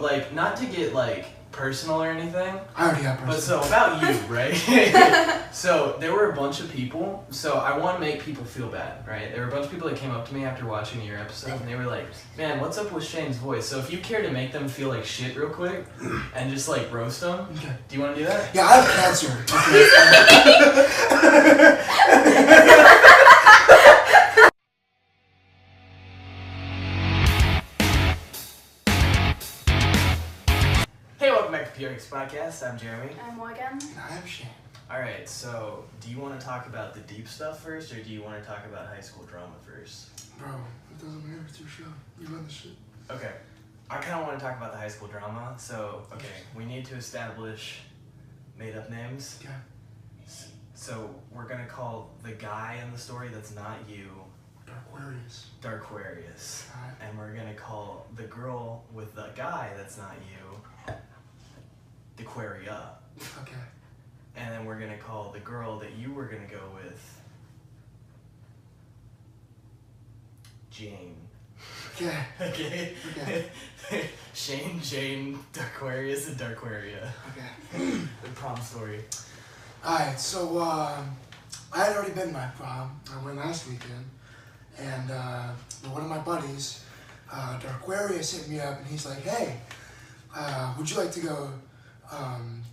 like, not to get, like, personal or anything. I already got personal. But so, about you, right? So, there were a bunch of people, so I want to make people feel bad, right? There were a bunch of people that came up to me after watching your episode, and they were like, man, what's up with Shane's voice? So if you care to make them feel like shit real quick, and just, like, roast them, okay. Do you want to do that? Yeah, I have cancer. Hey, welcome back to PRX Podcast. I'm Jeremy. I'm Morgan. And I'm Shane. Alright, so do you want to talk about the deep stuff first, or do you want to talk about high school drama first? Bro, it doesn't matter. It's your show. You run the shit. Okay. I kind of want to talk about the high school drama, so, okay, we need to establish made-up names. Okay. So we're going to call the guy in the story that's not you Darquarius. Alright. And we're going to call the girl with the guy that's not you Dequaria. Okay. And then we're going to call the girl that you were going to go with Jane. Okay. Okay? Okay. Shane, Jane, Darquarius, and Darquaria. Okay. The prom story. Alright, so I had already been to my prom. I went last weekend. And one of my buddies, Darquarius, hit me up and he's like, hey, would you like to go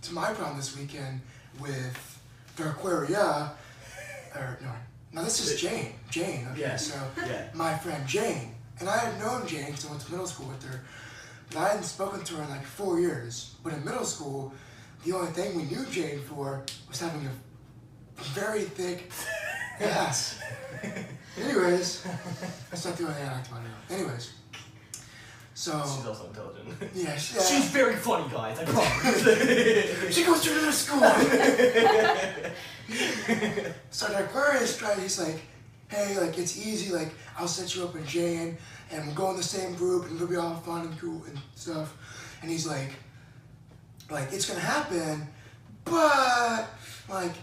to my prom this weekend with Darquaria? Or, no, this is Jane. Jane, okay, Yeah. so Yeah. my friend Jane. And I had known Jane because I went to middle school with her. But I hadn't spoken to her in like 4 years. But in middle school, the only thing we knew Jane for was having a very thick ass. Anyways, that's not the only thing I liked about her. Anyways, so She's also intelligent. yeah, She's very funny, guys. I promise. she goes to another school. So Darquarius tried. He's like, hey, like it's easy. Like I'll set you up with Jane, and we'll go in the same group, and it'll be all fun and cool and stuff. And he's like it's gonna happen, but like.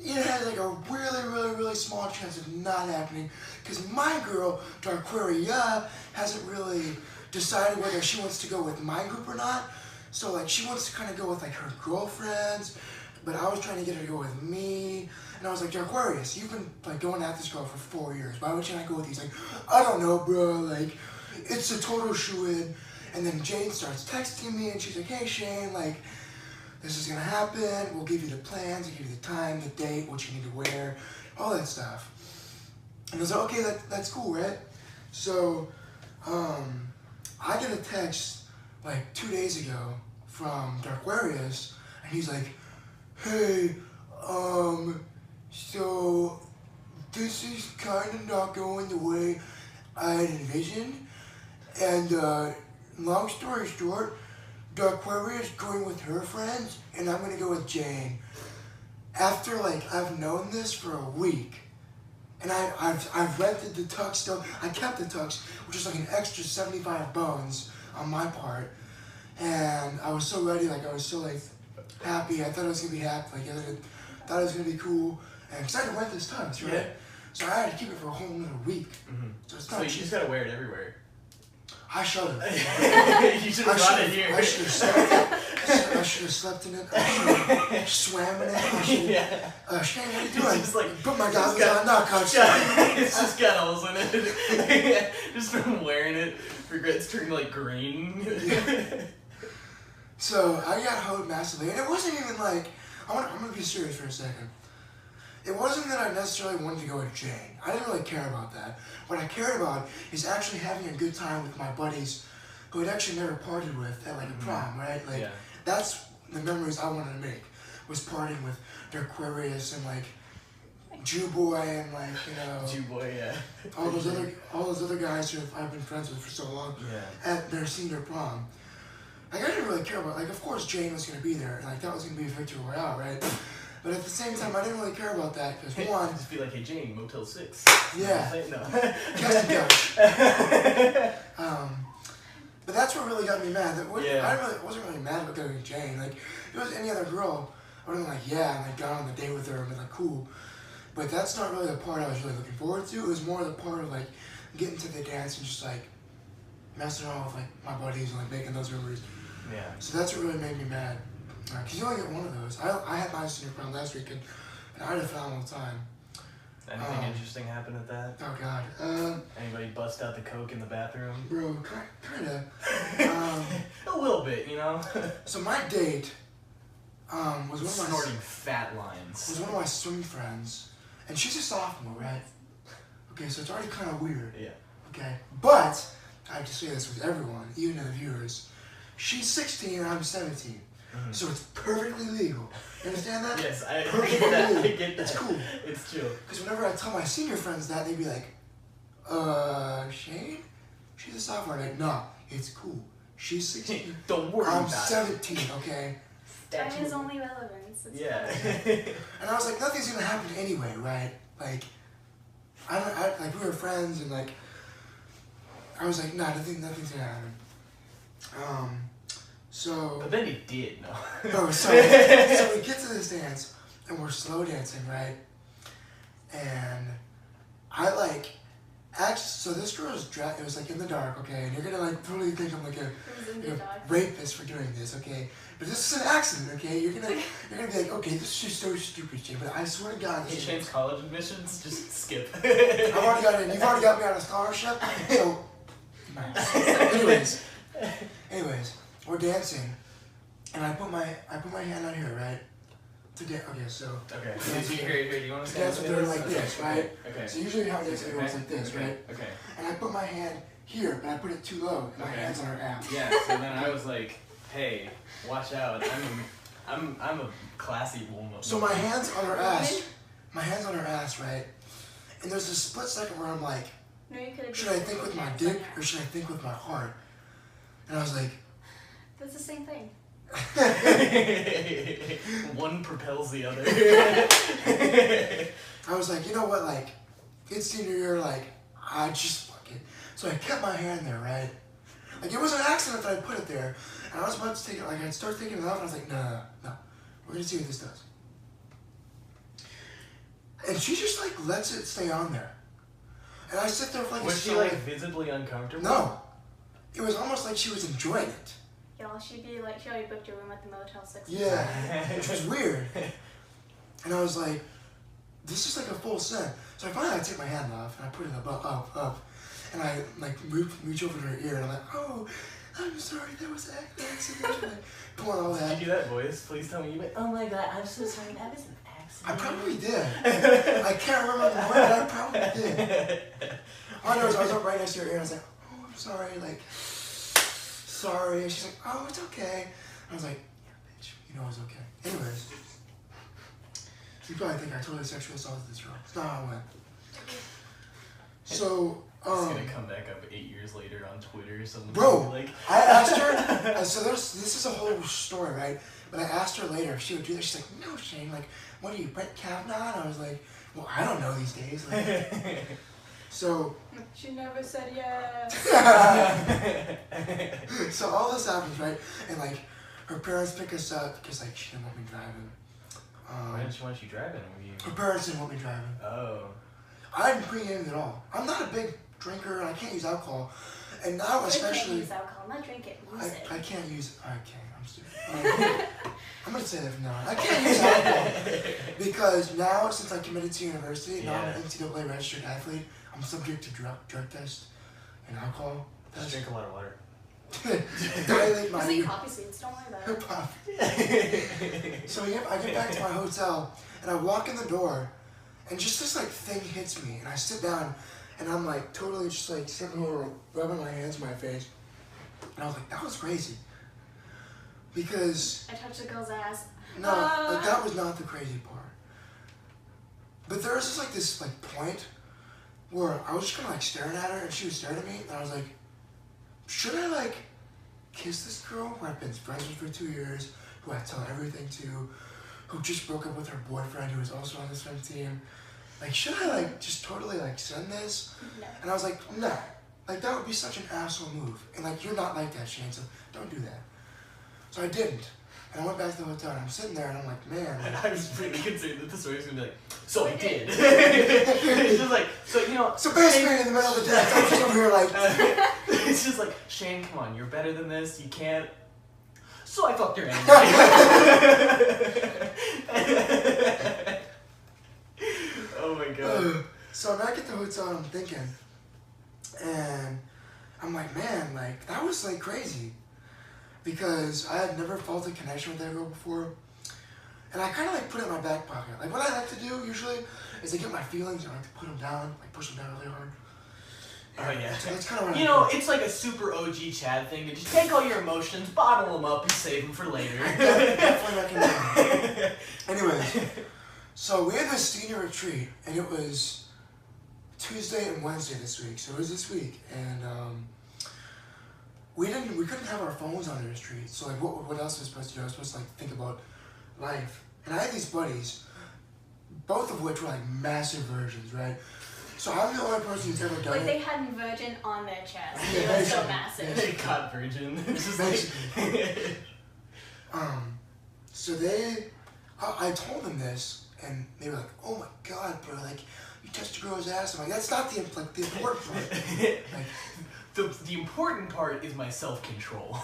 It has like a really small chance of not happening because my girl, Darquaria, hasn't really decided whether she wants to go with my group or not. So like she wants to kind of go with like her girlfriends, but I was trying to get her to go with me. And I was like, Darquarius, you've been like going at this girl for 4 years. Why would you not go with these? Like, I don't know, bro. Like, it's a total shoo-in. And then Jane starts texting me and she's like, hey Shane, like, this is gonna happen, we'll give you the plans, we'll give you the time, the date, what you need to wear, all that stuff. And I was like, okay, that's cool, right? So, I get a text like 2 days ago from Darquarius, and he's like, hey, so this is kind of not going the way I had envisioned, and long story short, Darquaria is going with her friends, and I'm gonna go with Jane. After like I've known this for a week, and I've rented the tux still. I kept the tux, which is like an extra 75 bones on my part, and I was so ready. Like I was so like happy. I thought I was gonna be happy. Like I thought it was gonna be cool, and because I had to rent this tux, right? Yeah. So I had to keep it for a whole another week. Mm-hmm. So it's So not you cheap. just gotta wear it everywhere. I should have. You should have brought it here. I should have slept in it. I should have slept in it. I should have swam in it. I should have. Shane, what are you doing? Just like, put my goggles on. No, coach. It's just got holes in it. Just from wearing it, regrets turning like green. So I got hoed massively, and it wasn't even like I'm gonna be serious for a second. It wasn't that I necessarily wanted to go with Jane. I didn't really care about that. What I cared about is actually having a good time with my buddies who had actually never partied with at like a prom, right? Like that's the memories I wanted to make, was partying with Darquarius and like Jew Boy and like, you know, Jew Boy, yeah. all those other guys who I've been friends with for so long at their senior prom. Like I didn't really care about, like of course Jane was gonna be there, and like that was gonna be a victory royale, right? But at the same time, I didn't really care about that because one, just be like, hey Jane, Motel 6. Yeah. No. Casting couch. But that's what really got me mad. That wasn't really mad about going with Jane. Like if it was any other girl, I would have been like, yeah, and like gone on the date with her and been like, cool. But that's not really the part I was really looking forward to. It was more the part of like getting to the dance and just like messing around with like my buddies and like making those memories. Yeah. So that's what really made me mad. Because you only get one of those. I had my senior prom last weekend, and I had a phenomenal time. Anything interesting happened at that? Oh, God. Anybody bust out the coke in the bathroom? Bro, kind of. A little bit, you know? So my date was Snorting fat lines. was one of my swim friends, and she's a sophomore, right? Okay, so it's already kind of weird. Yeah. Okay, but I have to say this with everyone, even to the viewers. She's 16 and I'm 17, so it's perfectly legal. You understand that? Yes, I get that. I get that. It's cool. It's chill. Because whenever I tell my senior friends that, they'd be like, Shane? She's a sophomore. I'm like, nah, it's cool. She's 16. Don't worry I'm about 17, okay? Time is only relevance. It's Yeah. And I was like, nothing's gonna happen anyway, right? Like, like we were friends, and like, I was like, nah, nothing's gonna happen. So. But then it did, no. No, so we get to this dance, and we're slow dancing, right? And I like, so this girl's dress, it was like in the dark, okay? And you're gonna like totally think I'm like a rapist for doing this, okay? But this is an accident, okay? You're gonna be like, okay, this is just so stupid, Jay. But I swear to God, Hey, Shane's college admissions, just skip. I've already got in. You've already got me on a scholarship, so. Nice. Anyways, we're dancing, and I put my hand on here, right? Okay, so. Okay. Here, do you want to dance with her like this, right? Okay. So usually how it is, everyone's like this, right? Okay. And I put my hand here, but I put it too low, and my hand's on her ass. Yeah. So then I was like, hey, watch out. I'm a classy woman. So my hand's on her ass. My hand's on her ass, right? And there's a split second where I'm like, No, you could have. should I think with my dick or should I think with my heart? And I was like, That's the same thing. one propels the other. I was like, you know what, like, it's senior year, like, I just fuck it. So I kept my hand there, right? Like, it was an accident that I put it there. And I was about to take it, like, I'd start taking it off, and I was like, no. We're gonna see what this does. And she just, like, lets it stay on there. And I sit there for, like, Was she, like, visibly uncomfortable? No. It was almost like she was enjoying it. Y'all, she already booked your room at the Motel 6. Yeah, which was weird. And I was like, this is like a full set. So I finally take my hand off and I put it up. And I like reach over to her ear and I'm like, oh, I'm sorry, that was an accident. Like, pulling all that. Did you do that voice? Please tell me you went, oh my God, I'm so sorry, that was an accident. I probably did. I can't remember the word, but I probably did. All I know is I was up right next to her ear and I was like, oh, I'm sorry, like, sorry. And she's like, oh, it's okay. I was like, yeah, bitch, you know it was okay. Anyways, you probably think I totally sexual assaulted this girl. It's not how it went. So, It's gonna come back up 8 years later on Twitter or something. bro, Like, I asked her, so this is a whole story, right? But I asked her later if she would do this. She's like, no, Shane, like, what are you, Brett Kavanaugh? And I was like, well, I don't know these days. Like, so. She never said yes. So all this happens, right? And like, her parents pick us up because like she didn't want me driving. Why didn't she want you driving? Were you... Her parents didn't want me driving. Oh. I didn't bring anything at all. I'm not a big drinker and I can't use alcohol. And now especially. I can't use alcohol. Not drink it. Use it. I can't use. I can't. I'm stupid. I'm gonna say that from now on. I can't use alcohol because now since I committed to university, now I'm an NCAA registered athlete. I'm subject to drug test and alcohol test. Just drink a lot of water. Dilate my. Just eat poppy seeds. Don't worry about it. So I get back to my hotel and I walk in the door, and just this like thing hits me, and I sit down, and I'm like totally just like sitting here like rubbing my hands in my face, and I was like, that was crazy. Because I touched a girl's ass. no, like that was not the crazy part. But there was just like this like point where I was just kind of like staring at her, and she was staring at me, and I was like, should I like kiss this girl who I've been friends with for 2 years, who I tell everything to, who just broke up with her boyfriend who was also on the swim team? Like, should I like just totally like send this? No. And I was like, no. Like that would be such an asshole move. And like you're not like that, Shane, so don't do that. So I didn't. And I went back to the hotel and I'm sitting there and I'm like, man. I was really concerned that the story's gonna be like, so I did. It's just like, so you know. So basically in the middle of the day, I'm just over here like. It's just like, Shane, come on, you're better than this. You can't. So I fucked her anyway. Oh my god. So now I get to the hotel and I'm thinking, and I'm like, man, like, that was like crazy. Because I had never felt a connection with that girl before. And I kind of like put it in my back pocket. Like what I like to do usually is I get my feelings and I like to put them down, like push them down really hard. Oh yeah. That's kind of what you I know, do. it's like a super OG Chad thing to just take all your emotions, bottle them up, and save them for later. Definitely recommend. Anyways, so we had this senior retreat, and it was Tuesday and Wednesday this week. So it was this week, and we couldn't have our phones on the retreat. So like, what else was I supposed to do? I was supposed to like think about life, and I had these buddies, both of which were like massive virgins, right? So I'm the only person who's ever done Like it. they had virgin on their chest. Yeah, It was so basically. massive. They got virgin. It's just like So I told them this, and they were like, "Oh my god, bro! Like, you touched a girl's ass." I'm like, "That's not the important part." Like, the important part is my self-control.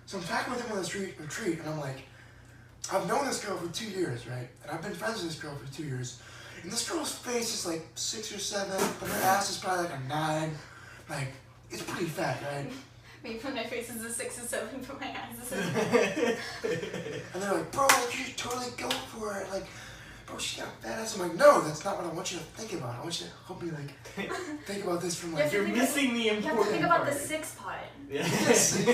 so I'm talking with them on this retreat, and I'm like, I've known this girl for 2 years, right? And I've been friends with this girl for 2 years. And this girl's face is like 6 or 7, but her ass is probably like a 9. Like, it's pretty fat, right? Maybe from my face is a 6 or 7, but my ass is a And they're like, "Bro, like, you should totally go for it. Like, bro, she got a fat ass." I'm like, "No, that's not what I want you to think about. I want you to help me, like, think about this from, like..." You're missing the You have to important think about part. the 6 part. Yes.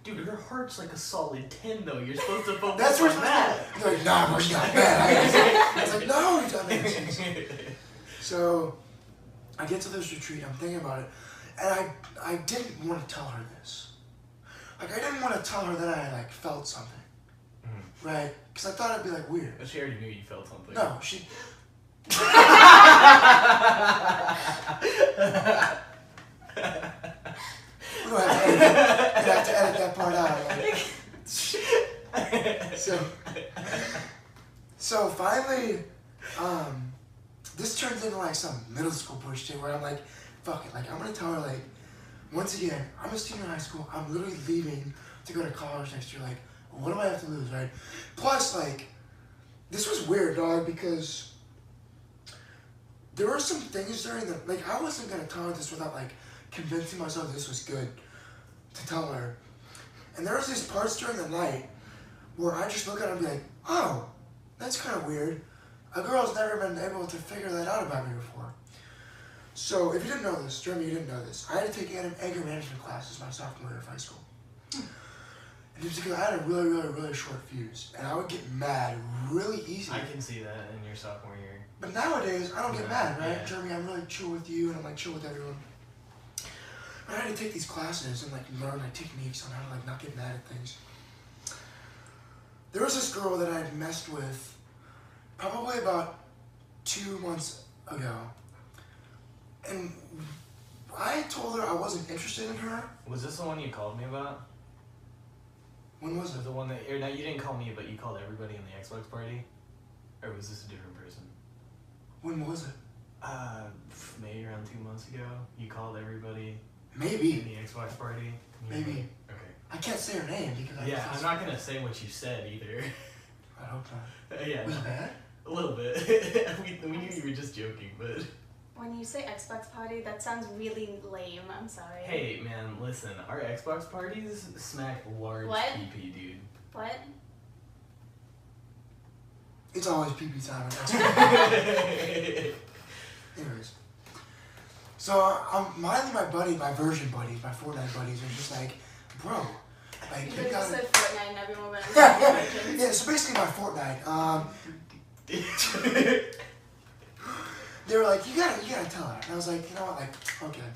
Dude, her heart's like a solid 10 though. You're supposed to focus That's on what's that. They're like, "Nah, bro, she got fat." I was like, "No, you dumbass." So, I get to this retreat, I'm thinking about it, and I didn't want to tell her this. Like, I didn't want to tell her that I, like, felt something, right? Because I thought it'd be, like, weird. But she already knew you felt something. No, she... We don't have to edit that. You have to edit that part out. Like. So finally, this turns into like some middle school push shit where I'm like, fuck it, like I'm gonna tell her like, once again, I'm a senior in high school, I'm literally leaving to go to college next year, like, what do I have to lose, right? Plus, like, this was weird, dog, because there were some things during the, like, I wasn't gonna tell her this without like convincing myself this was good to tell her. And there was these parts during the night where I just look at her and be like, oh, that's kind of weird. A girl's never been able to figure that out about me before. So if you didn't know this, Jeremy, you didn't know this, I had to take anger management classes my sophomore year of high school. And it was because I had a really, really, really short fuse. And I would get mad really easily. I can see that in your sophomore year. But nowadays, I don't get mad, right? Yeah. Jeremy, I'm really chill with you, and I'm like chill with everyone. I had to take these classes and like learn like techniques on how to like not get mad at things. There was this girl that I had messed with probably about 2 months ago. And I told her I wasn't interested in her. Was this the one you called me about? When was Was it? it the one that, or no, you didn't call me, but you called everybody in the Xbox party? Or was this a different person? When was it? Maybe around 2 months ago. You called everybody in Maybe. the Xbox party. Maybe. Okay. I can't say her name because I Yeah, I'm not gonna say what you said either. I hope not. Yeah. Was it bad? A little bit. we knew you were just joking, but... When you say Xbox party, that sounds really lame. I'm sorry. Hey, man, listen. Our Xbox parties smack large What? PP, dude. What? It's always pee-pee time. Anyways. So I'm minding my buddy, my version buddies, my Fortnite buddies are just like, bro, like You you just gotta... said Fortnite and everyone went Yeah, so basically my Fortnite, they were like, you gotta tell her. And I was like, you know what, like, okay.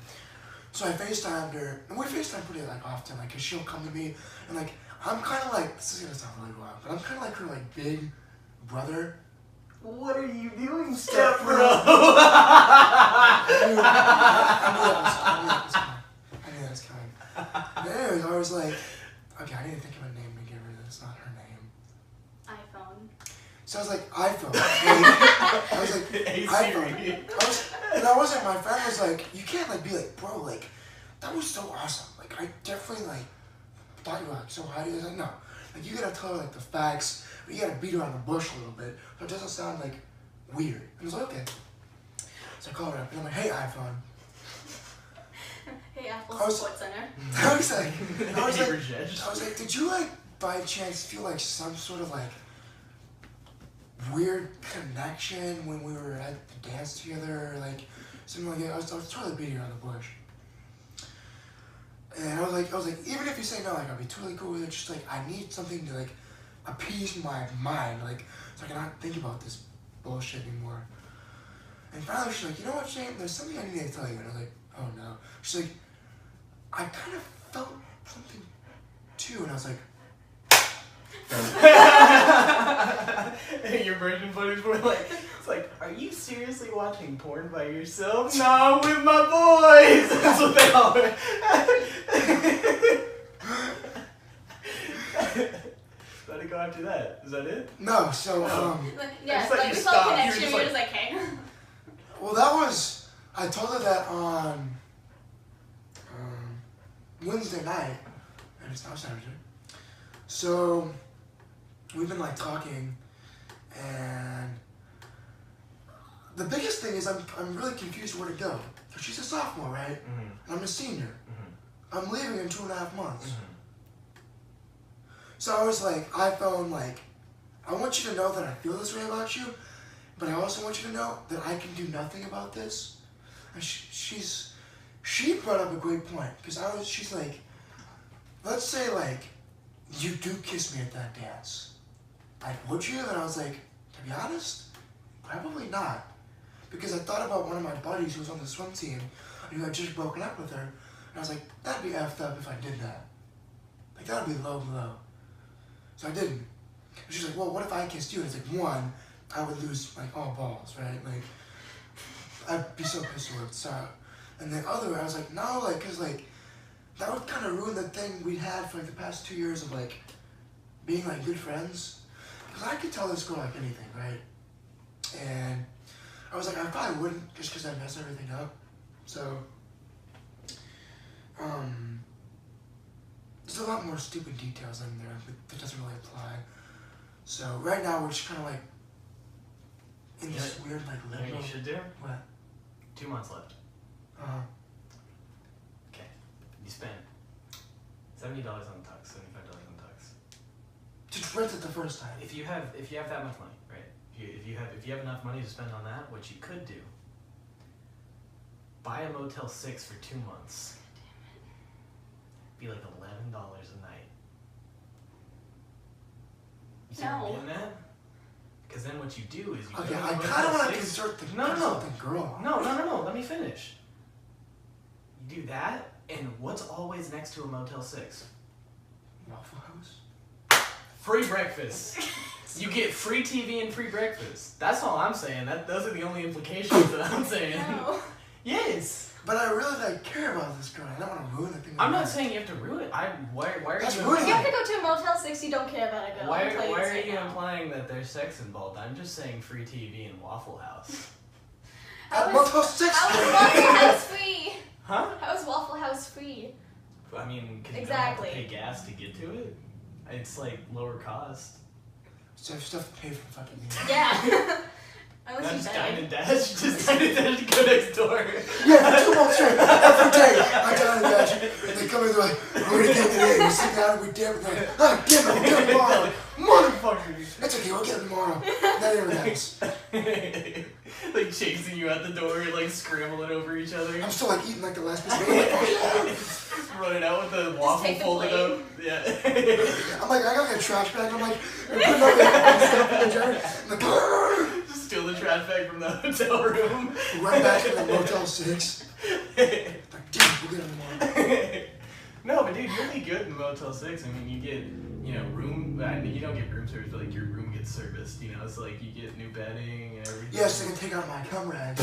So I FaceTimed her, and we FaceTime pretty like often, like, cause she'll come to me, and like, I'm kind of like, this is gonna sound really wild, but I'm kind of like her like big brother. What are you doing, Step step bro? I knew that was coming. But anyways, I was like, okay, I need to think of a name to give her that's not her name. iPhone. So I was like, iPhone. I was like, Hey, iPhone. Siri. And I wasn't, my friend was like, you can't like be like, bro, like, that was so awesome. Like, I definitely, like, thought you were, like, so high. I was like, no. Like, you gotta tell her, like, the facts, but you gotta beat around the bush a little bit, so it doesn't sound, like, weird. And I was like, okay. So I called her up, and I'm like, hey, iPhone. Hey, Apple I was- Sports Center. I was like, Rajesh. did you, like, by chance feel, like, some sort of, like, weird connection when we were at the dance together, or, like, something like that? I was totally beating around the bush. And I was like, even if you say no, like, I'll be totally cool with it. Just like, I need something to like appease my mind, like, so I cannot think about this bullshit anymore. And finally, she's like, you know what, Shane? There's something I need to tell you. And I was like, oh no. She's like, I kind of felt something too. And I was like, Your virgin buddies were like, it's like, are you seriously watching porn by yourself? No, I'm with my boys. That's what they all were. Let it go after that. Is that it? no. So Yeah, just let like you we stop. felt You were connection. just We were like- just like, hey. well, that was I told her that on Wednesday night, and it's now Saturday. So we've been like talking, and the biggest thing is I'm really confused where to go. So she's a sophomore, right? Mm-hmm. And I'm a senior. Mm-hmm. I'm leaving in 2.5 months. Mm-hmm. So I was like, iPhone, like, I want you to know that I feel this way about you, but I also want you to know that I can do nothing about this. And she brought up a great point, because she's like, let's say, like, you do kiss me at that dance. Like, would you? And I was like, to be honest, probably not. Because I thought about one of my buddies who was on the swim team, and who had just broken up with her, and I was like, that'd be effed up if I did that. Like, that'd be low blow. So I didn't. And she's like, well, what if I kissed you? And it's like, one, I would lose, like, all balls, right? Like, I'd be so pissed with it. So, and the other, I was like, no, like, because, like, that would kind of ruin the thing we'd had for, like, the past 2 years of, like, being, like, good friends. Because I could tell this girl, like, anything, right? And I was like, I probably wouldn't, just because I messed everything up. So, there's a lot more stupid details in there, but that doesn't really apply. So, right now, we're just kind of, like, in this weird, like, You know what limbo. you should do? What? 2 months left. Okay. You spent $70 on the tux, $75 on the tux. Just rent it the first time. If you have that much money, right? If you have enough money to spend on that, what you could do, buy a Motel 6 for 2 months. Be like $11 a night. You see what I'm No. getting at? Because then what you do is you Okay, go to I Motel kind of want to 6. consult the, No. girl. No, let me finish. You do that, and what's always next to a Motel 6? Waffle House? Free breakfast. You get free TV and free breakfast. That's all I'm saying. Those are the only implications that I'm saying. No. Yes. But I really, like, care about this girl. I don't want to ruin the thing. I'm not saying you have to ruin it. Why are That's you? ruining You have to go to a Motel 6, you don't care about a girl. Why I'll tell you are this right you now. implying that there's sex involved? I'm just saying free TV and Waffle House. At Motel 6! How is Waffle House free? Huh? How is Waffle House free? I mean, because you Exactly. don't have to pay gas to get to it. It's like lower cost. So I just have to pay for fucking me. Yeah. Unless That's you Dine beg. and Dash. Just Dine and Dash to go next door. Yeah, for 2 months straight, every day, I got on the dash, and they come in, they're like, we're gonna get it today, we sit down, we dip, and they're like, ah, give it tomorrow, motherfucker! It's okay, we'll get it tomorrow. That never happens. Like chasing you out the door, like scrambling over each other. I'm still like eating like the last piece of meat, like, Running out with the waffle take the folded plate. up. Yeah. I'm like, I got like a trash bag, I'm like, putting all the stuff in the jar, I'm like, "Grrr." Just steal the trash bag from the hotel room. Run back to the Motel 6. Like, dude, we'll get it tomorrow. No, but dude, you'll be good in Motel 6. I mean, you get, room. I mean, you don't get room service, but like your room gets serviced. So like you get new bedding and everything. Yes, they can take out my cum rag.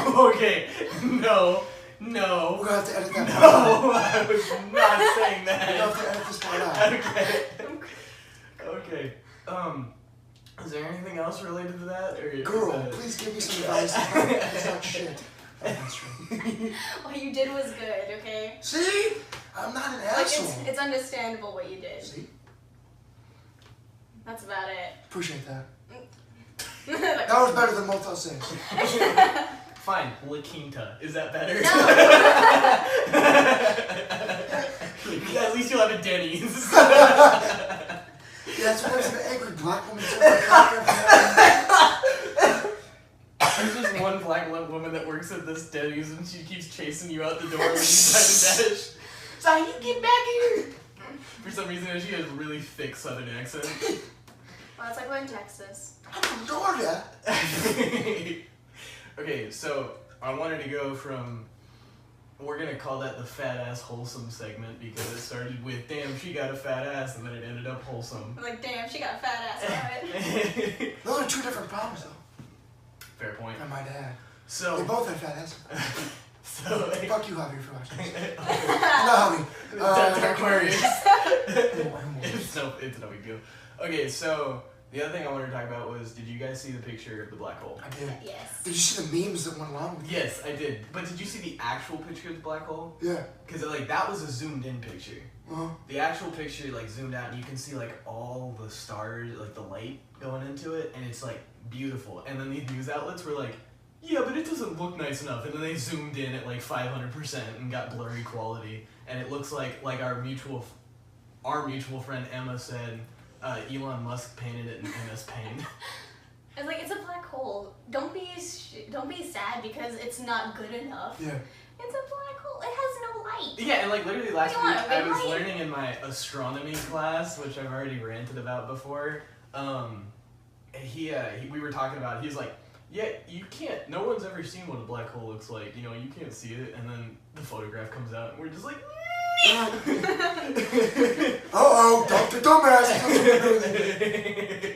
Okay. No. We're gonna have to edit that part out. No, I was not saying We're gonna have that. to edit this part out. Okay. Is there anything else related to that? Or is Girl, that- please give me some advice. It's not shit. That's true. What you did was good, okay? See? I'm not an Like, asshole. it's understandable what you did. See? That's about it. Appreciate that. Like, That was better than Motel 6. Fine, La Quinta. Is that better? no. At least you'll have a Denny's. Yeah, that's what there's an angry black woman sitting on the counter. There's just one black woman that works at this Denny's and she keeps chasing you out the door when you try to dash. So how you get back here? For some reason she has a really thick southern accent. Well, it's like we're in Texas. I'm from Georgia. Okay, so I wanted to go from, we're gonna call that the fat ass wholesome segment because it started with damn she got a fat ass and then it ended up wholesome. I'm like, damn, she got a fat ass. Alright. Those are two different problems, though. Fair point. And my dad. So They both had fat ass. so Fuck you, Javi, for watching this. No, Javi. Aquarius. Aquarius. It's no big deal. Okay, so the other thing I wanted to talk about was, did you guys see the picture of the black hole? I did. Yes. Did you see the memes that went along with it? Yes, I did. But did you see the actual picture of the black hole? Yeah. Because like that was a zoomed in picture. Uh-huh. The actual picture like zoomed out and you can see like all the stars, like the light going into it, and it's like beautiful. And then these news outlets were like, yeah, but it doesn't look nice enough. And then they zoomed in at like 500% and got blurry quality, and it looks like our mutual friend Emma said, Elon Musk painted it in MS Paint. It's like, it's a black hole. Don't be sad because it's not good enough. Yeah. It's a black hole. It has no light. Yeah, and like literally last Come on, week I was right? learning in my astronomy class, which I've already ranted about before. We were talking about. He's like, yeah, you can't. No one's ever seen what a black hole looks like. You know, you can't see it. And then the photograph comes out, and we're just like. Uh-oh, Dr. Dumbass.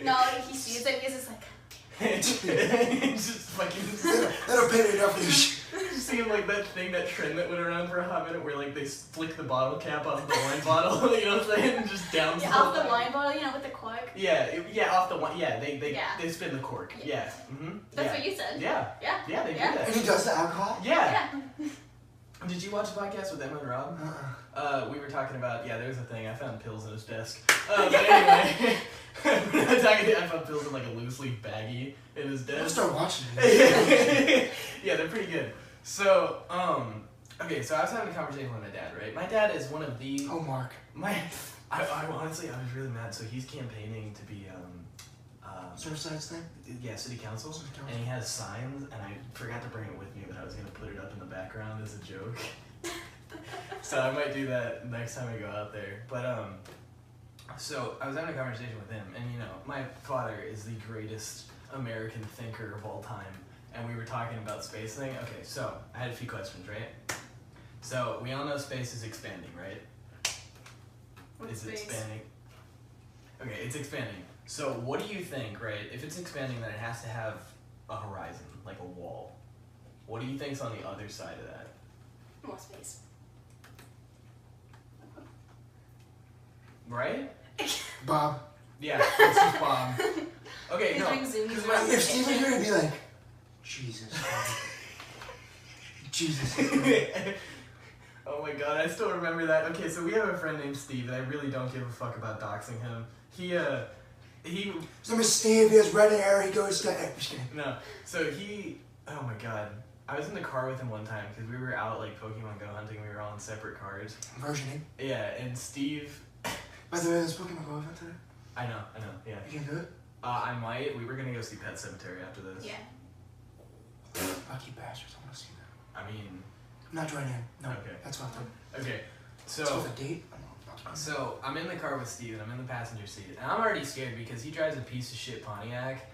No, he sees it. He's just like. Just fucking. That'll paint it up for you. Seeing like that trend that went around for a hot minute where like they flick the bottle cap off the wine bottle, you know what I'm saying? And just down. Yeah, off the wine bottle, you know, with the cork. Yeah, off the wine. Yeah, they spin the cork. Yeah. Yeah. Mm-hmm. That's what you said. Yeah. Yeah. Yeah, they Yeah. do that. And he does the alcohol? Yeah. Yeah. Did you watch the podcast with Emma and Rob? We were talking about, there's a thing, I found pills in his desk. But anyway, I found pills in like a loose leaf baggie in his I'll desk. start watching it. Yeah, they're pretty good. So, okay, so I was having a conversation with my dad, right? My dad is one of the... Oh, Mark. I honestly, I was really mad. So he's campaigning to be, Surfside's thing? yeah, city council. City council. And he has signs, and I forgot to bring it with me, but I was going to put it up in the background as a joke. So I might do that next time I go out there. But, so I was having a conversation with him, and you know, my father is the greatest American thinker of all time, and we were talking about space thing. Okay, so I had a few questions, right? So we all know space is expanding, right? What's Is it space? expanding? Okay, it's expanding. So what do you think, right? If it's expanding, then it has to have a horizon, like a wall. What do you think's on the other side of that? More space. Right? Bob. Yeah, it's just bomb. Okay, He's no. doing zoomies 'cause around If Steve were here, he'd be like, Jesus. Jesus. Oh my god, I still remember that. Okay, so we have a friend named Steve, and I really don't give a fuck about doxing him. He His name is Steve, he has red hair, he goes to... Just kidding. no. So oh my god. I was in the car with him one time, because we were out, like, Pokemon Go hunting, we were all in separate cars. Versioning. Yeah, and Steve... By the way, there's Pokemon Go event today. I know, yeah. You can do it? I might. We were gonna go see Pet Cemetery after this. Yeah. Lucky bastards, I want to see that. I mean... I'm not joining in. No, Okay. that's fucked up. Okay, It's so... with a date? I'm not So, I'm in the car with Steve, and I'm in the passenger seat, and I'm already scared because he drives a piece of shit Pontiac.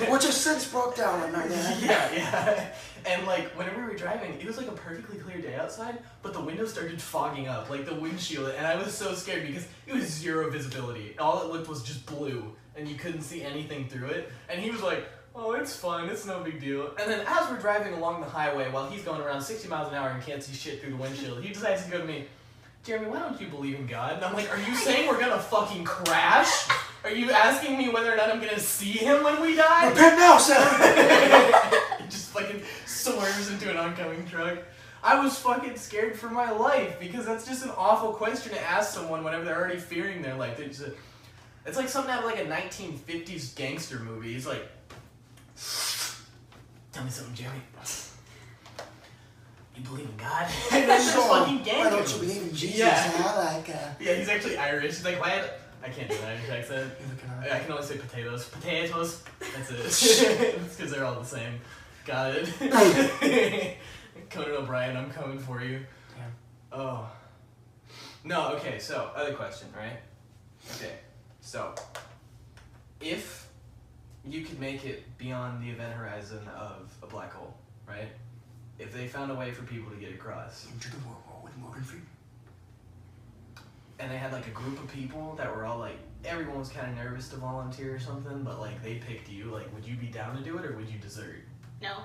Which has since broke down at night. Yeah. And like, whenever we were driving, it was like a perfectly clear day outside, but the window started fogging up, like the windshield, and I was so scared because it was zero visibility. All it looked was just blue, and you couldn't see anything through it. And he was like, oh, it's fine, it's no big deal. And then as we're driving along the highway, while he's going around 60 miles an hour and can't see shit through the windshield, he decides to go to me, Jeremy, why don't you believe in God? And I'm like, are you saying we're gonna fucking crash? Are you asking me whether or not I'm gonna see him when we die? Repent now, Sam! Just fucking swerves into an oncoming truck. I was fucking scared for my life because that's just an awful question to ask someone whenever they're already fearing their life. It's like something out of like a 1950s gangster movie. He's like, tell me something, Jeremy. You believe in God? That's just fucking gangster. Why don't you believe in Jesus? Yeah. Yeah, he's actually Irish. He's like, why? I can't do an Irish accent. I can only say potatoes. Potatoes. That's it. It's because they're all the same. Got it. Conan O'Brien, I'm coming for you. Yeah. Oh. No, okay, so, other question, right? Okay, so, if you could make it beyond the event horizon of a black hole, right? If they found a way for people to get across. Into the wormhole with Morgan Freeman. And they had like a group of people that were all like, everyone was kind of nervous to volunteer or something, but like they picked you, like would you be down to do it or would you desert? No.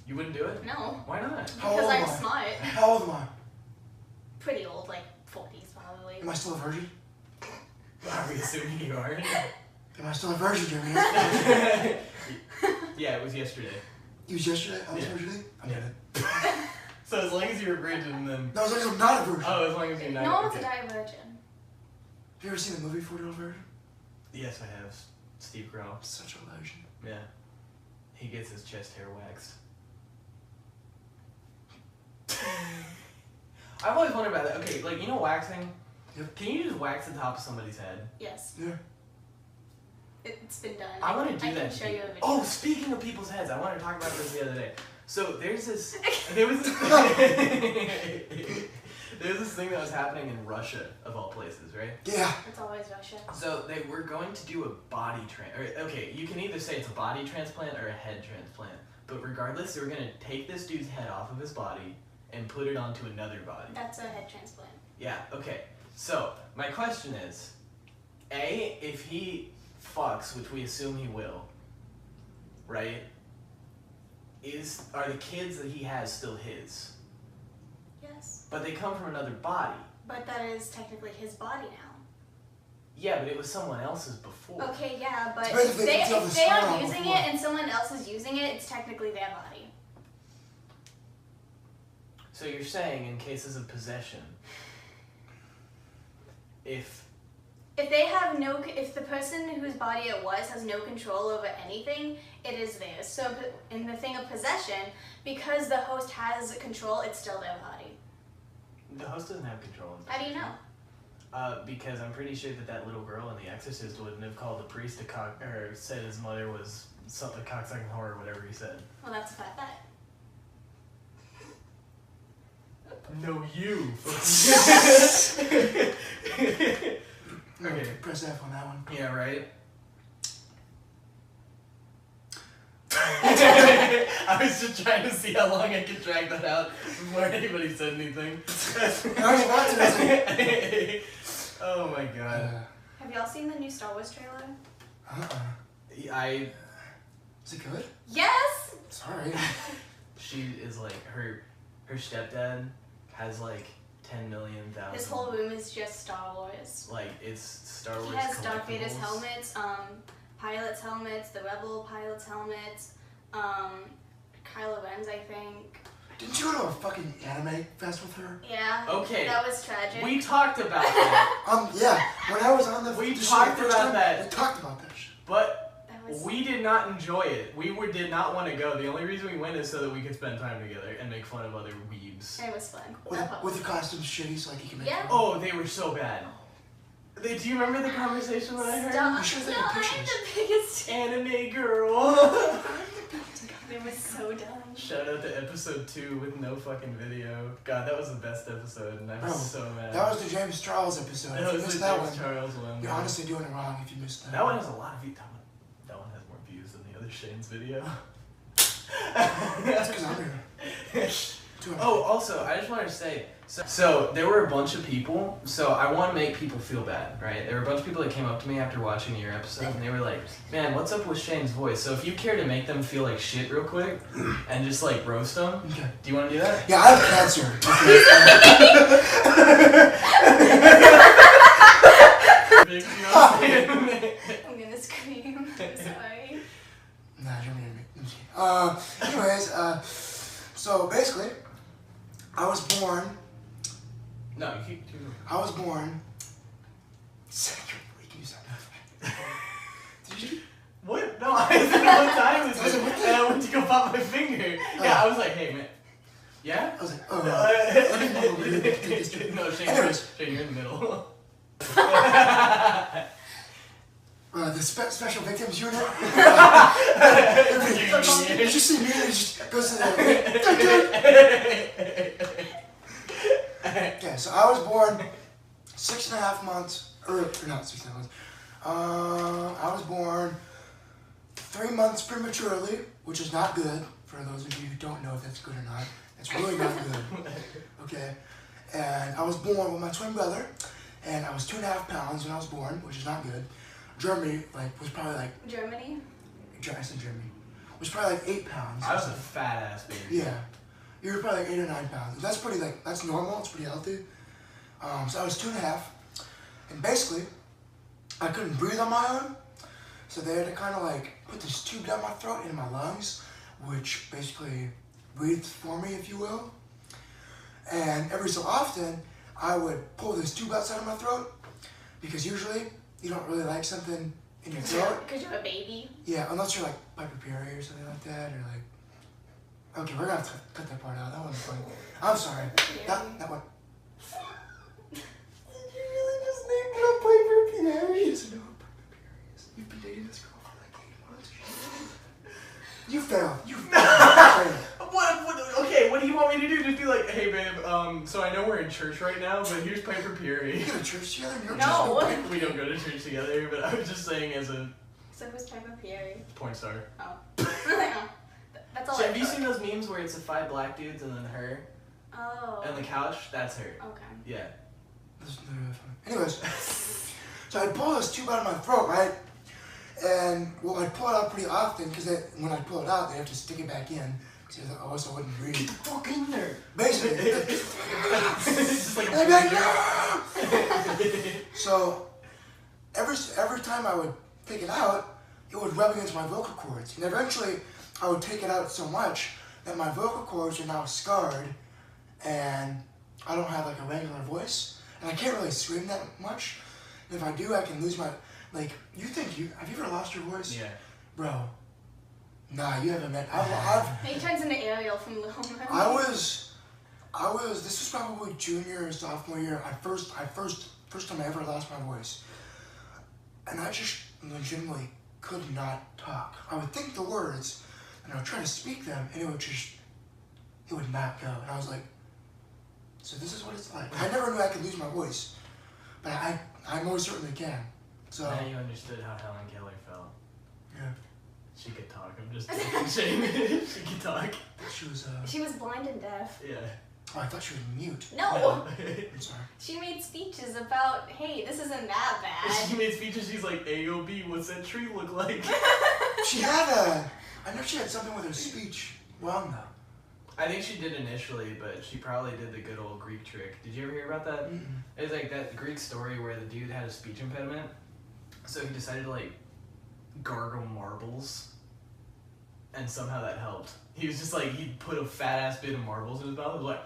You wouldn't do it? No. Why not? Because I'm smart. How old am I? Pretty old, like 40s probably. Am I still a virgin? Are we assuming you are? Am I still a virgin, Jeremy? Yeah, it was yesterday. It was yesterday? I was a virgin? I did it. So as long as you're a virgin, then... No, as long as I'm not a virgin. Oh, as long as you're not... No one wants okay. to die a virgin. Have you ever seen the movie 4-Year-Old Virgin? Yes, I have. Steve Carell. Such a legend. Yeah. He gets his chest hair waxed. I've always wondered about that. Okay, like, you know waxing? Yep. Can you just wax the top of somebody's head? Yes. Yeah. It's been done. I want to do I that. can show you a video. Oh, speaking of people's heads, I wanted to talk about this the other day. So there was this thing that was happening in Russia, of all places, right? Yeah. It's always Russia. So they were going to do a body okay, you can either say it's a body transplant or a head transplant. But regardless, they were going to take this dude's head off of his body and put it onto another body. That's a head transplant. Yeah, okay. So, my question is, A, if he fucks, which we assume he will, right? Are the kids that he has still his? Yes. But they come from another body. But that is technically his body now. Yeah, but it was someone else's before. Okay, yeah, but Depends if if they can tell the they are smell using before. it and someone else is using it, it's technically their body. So you're saying in cases of possession, if the person whose body it was has no control over anything, it is theirs. So in the thing of possession, because the host has control, it's still their body. the host doesn't have control in How do you know? Because I'm pretty sure that little girl in The Exorcist wouldn't have called the priest or said his mother was a cocksucking whore or whatever he said. Well, that's a fact. No, you. Okay. Press F on that one. Yeah, right? I was just trying to see how long I could drag that out before anybody said anything. Oh my god. Have y'all seen the new Star Wars trailer? Is it good? Yes! Sorry. She is like, her stepdad has like 10 million thousand. His whole room is just Star Wars. Like, it's Star Wars He has Darth Vader's collectibles. helmets, pilot's helmets, the Rebel pilot's helmets, Kylo Ren's, I think. Didn't you go to a fucking anime fest with her? Yeah. Okay. That was tragic. We talked about that. Yeah. When I was on the We the talked first about time, that. We talked about that shit. But That was... we did not enjoy it. We did not want to go. The only reason we went is so that we could spend time together and make fun of other weebs. It was fun. With the costumes shitty so like you can make Yeah. fun. Oh, they were so bad. Do you remember the conversation that I heard? Stop. You should No, have taken I'm pictures. the biggest... Anime girl. It was so dumb. Shout out to episode 2 with no fucking video. God, that was the best episode, and I'm Bro, so mad. That was the James Charles episode. That If you was missed the that James one, Charles one. you're man. honestly doing it wrong if you missed that. That one has a lot of views. That one has more views than the other Shane's video. That's because I'm here. Oh, also, I just wanted to say, so there were a bunch of people, so I want to make people feel bad, right? There were a bunch of people that came up to me after watching your episode, and they were like, man, what's up with Shane's voice? So if you care to make them feel like shit real quick, and just like roast them, Okay. do you want to do that? Yeah, I have cancer. I'm gonna scream. I'm sorry. Nah, you're gonna make me. Anyways, born. Wait, can you stop that? Did you? What? No, I didn't know what time is it. And I went to go pop my finger. Yeah, I was like, hey, man. Yeah? I was like, let me move over here. Take this to No, Shane, you're in the middle. The special victims unit. You just see me and it just goes to the. Okay, so I was born 6.5 months, or not 6.5 months. I was born 3 months prematurely, which is not good. For those of you who don't know if that's good or not, it's really not good. Okay, and I was born with my twin brother, and I was 2.5 pounds when I was born, which is not good. Germany, was probably like... Germany? I said Germany. Was probably like 8 pounds. I was a fat ass baby. Yeah. You were probably like 8 or 9 pounds. That's pretty, that's normal. It's pretty healthy. So I was 2.5. And basically, I couldn't breathe on my own. So they had to kind of put this tube down my throat into my lungs, which basically breathed for me, if you will. And every so often, I would pull this tube outside of my throat, because usually you don't really like something in your throat. Because you're a baby? Yeah, unless you're like Piper Perry or something like that, or okay, we're gonna have to cut that part out. That wasn't funny. I'm sorry. Yeah. That one. Did you really just name it Piper Perry? She doesn't know who Piper Perry is. You've been dating this girl for like 8 months. You failed. You failed. Okay, what do you want me to do? Just be like, hey babe, so I know we're in church right now, but here's Piper Perry. You go to church together? No. We don't go to church together, but I was just saying as a So who's Piper Perry? porn star. Oh. That's all So I have you thought. seen those memes where it's the 5 black dudes and then her? Oh. And the couch? That's her. Okay. Yeah. That's really funny. Anyways, so I'd pull this tube out of my throat, right? And I'd pull it out pretty often, because when I pull it out, they have to stick it back in, because else I wouldn't breathe. Fuck in there. Basically. It's just like And I'd be like, no! So every time I would take it out, it would rub against my vocal cords. And eventually, I would take it out so much that my vocal cords are now scarred, and I don't have a regular voice. And I can't really scream that much. And if I do, I can lose my... have you ever lost your voice? Yeah. Bro. Nah, you haven't met... He turns into Ariel from Little Mermaid. this was probably junior or sophomore year. First time I ever lost my voice. And I just legitimately could not talk. I would think the words, and I would try to speak them, and it would not go. And I was like, so this is what it's like. I never knew I could lose my voice, but I most certainly can. So Now you understood how Helen Keller felt. yeah, She could talk. I'm just kidding. Shane. She could talk. she was blind and deaf. Yeah. Oh, I thought she was mute. No! I'm sorry. She made speeches about, hey, this isn't that bad. She made speeches. She's like, AOB, what's that tree look like? She had I know she had something with her speech wrong though. I think she did initially, but she probably did the good old Greek trick. Did you ever hear about that? Mm-mm. It was like that Greek story where the dude had a speech impediment, so he decided to gargle marbles, and somehow that helped. He was just he put a fat ass bit of marbles in his mouth. It was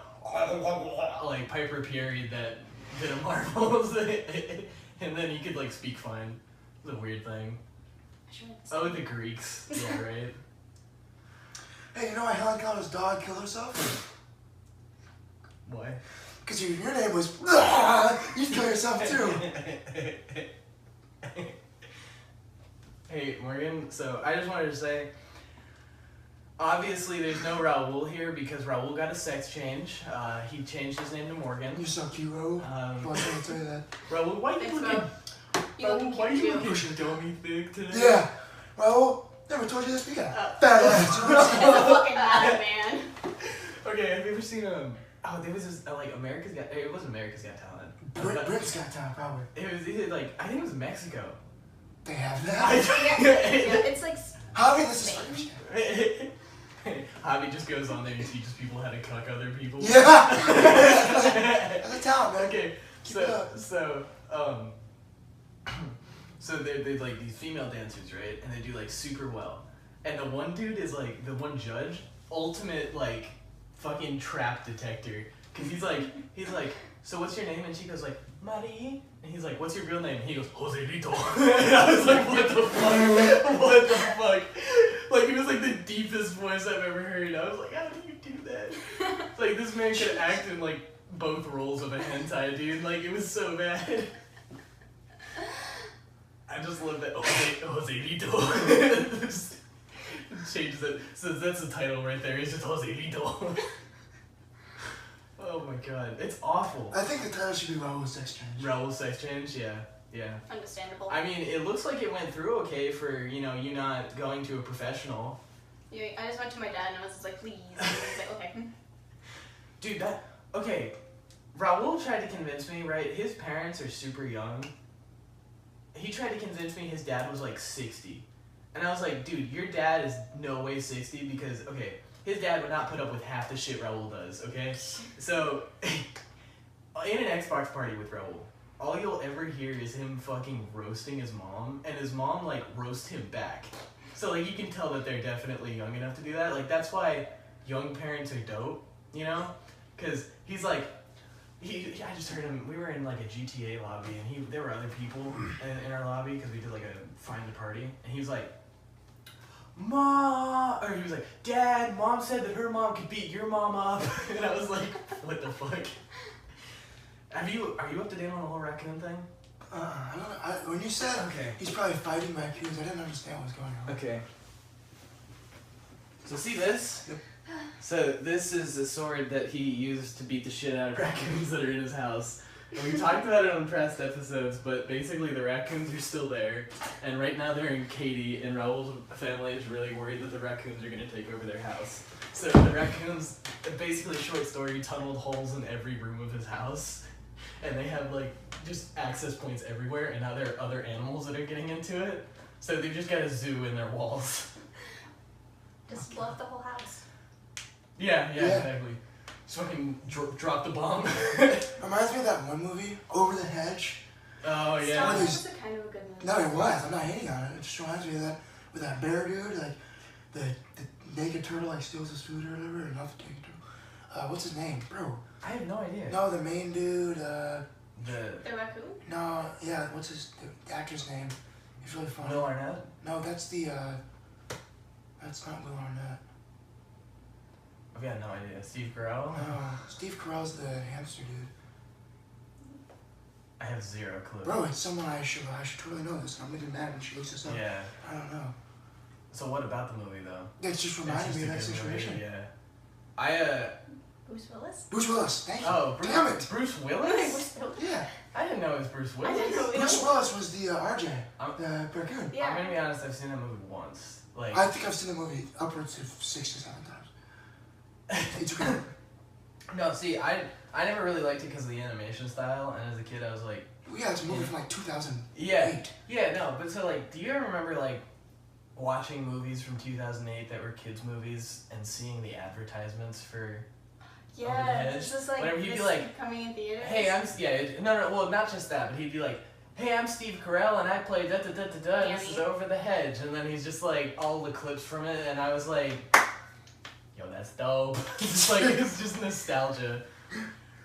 like Piper Perry that bit of marbles, and then he could speak fine. It was a weird thing. Oh, the Greeks. Yeah, right. Hey, you know why Helen Keller's dog killed herself? Why? Because your name was... You'd kill yourself too. Hey, Morgan, so I just wanted to say, obviously there's no Raul here because Raul got a sex change. He changed his name to Morgan. You're so cute, Raul. I was going to tell you that. Raul, why are you looking... Raul, why are you looking dummy thick today? Yeah. Raul, never told you this. You got a fat ass. It's a fucking madman. Okay, have you ever seen there was this America's Got... It wasn't America's Got Talent. Britain's Got Talent, probably. It was either I think it was Mexico. They have that? Yeah, it's like... Javi, this is first. Javi just goes on there and teaches people how to cuck other people. Yeah! That's a talent, man. Okay, so they're these female dancers, right? And they do super well. And the one dude is the one judge, ultimate fucking trap detector. Cause he's like, so what's your name? And she goes Marie? And he's like, what's your real name? And he goes, Joselito. And I was like, what the fuck? What the fuck? Like, it was like the deepest voice I've ever heard. I was like, how do you do that? It's like, this man could act in like both roles of a hentai, dude. Like, it was so bad. I just love that. Joselito. Just changes it. So that's the title right there. It's just Joselito. Oh my god, it's awful. I think the title should be Raul Sex Change. Raul Sex Change, yeah. Understandable. I mean, it looks like it went through okay for, you know, you not going to a professional. Yeah, I just went to my dad and I was just like, please. And he was like, okay. Dude, okay. Raul tried to convince me, right? His parents are super young. He tried to convince me his dad was like 60. And I was like, dude, your dad is no way 60 because, okay, his dad would not put up with half the shit Raul does, okay? So, in an Xbox party with Raul, all you'll ever hear is him fucking roasting his mom, and his mom, like, roasts him back. So, like, you can tell that they're definitely young enough to do that. Like, that's why young parents are dope, you know? Because he's like, I just heard him, we were in, like, a GTA lobby, and there were other people in our lobby, because we did, like, a find a party, and he was like, Mom, or he was like, Dad, Mom said that her mom could beat your mom up. And I was like, what the fuck? Are you up to date on the whole raccoon thing? I don't know. When you said he's probably fighting raccoons, I didn't understand what was going on. Okay. So see this? Yep. So this is the sword that he used to beat the shit out of raccoons that are in his house. And we talked about it on past episodes, but basically the raccoons are still there. And right now they're in Katy, and Raul's family is really worried that the raccoons are going to take over their house. So the raccoons, basically short story, tunneled holes in every room of his house. And they have like just access points everywhere, and now there are other animals that are getting into it. So they've just got a zoo in their walls. Just blow up the whole house. Yeah, exactly. Just fucking drop the bomb. Reminds me of that one movie, Over the Hedge. Oh, yeah. Star Wars was a kind of a good movie. No, it was. I'm not hating on it. It just reminds me of that, with that bear dude, like, the naked turtle, like, steals his food or whatever, or not the naked turtle. What's his name? Bro. I have no idea. No, the main dude, The raccoon? no, yeah, what's the actor's name? He's really funny. Will Arnett? No, that's not Will Arnett. I've got no idea. Steve Carell? No, Steve Carell's the hamster dude. I have zero clue. Bro, it's someone I should totally know this. I'm gonna get mad when she looks this up. Yeah. I don't know. So what about the movie, though? It's just reminding me of that situation. Movie, yeah. Bruce Willis? Bruce Willis, thank you. Oh, Damn it! Bruce Willis? Bruce Willis? Yeah. I didn't know it was Bruce I Willis. didn't know. Bruce Willis was the RJ, the raccoon. Yeah. I'm gonna be honest, I've seen that movie once. Like, I think I've seen the movie upwards of 6 to 7 times. It's great. no, see, I never really liked it because of the animation style, and as a kid I was like... Well, yeah, it's a movie from like 2008. Yeah, no, but so like, do you ever remember like watching movies from 2008 that were kids movies and seeing the advertisements for... Yeah, it's just like, whenever he'd be like, coming in theaters. Hey, well, not just that, but he'd be like, hey, I'm Steve Carell, and I play da-da-da-da-da, and this is Over the Hedge, and then he's just like, all the clips from it, and I was like, yo, that's dope. It's like, it's just nostalgia.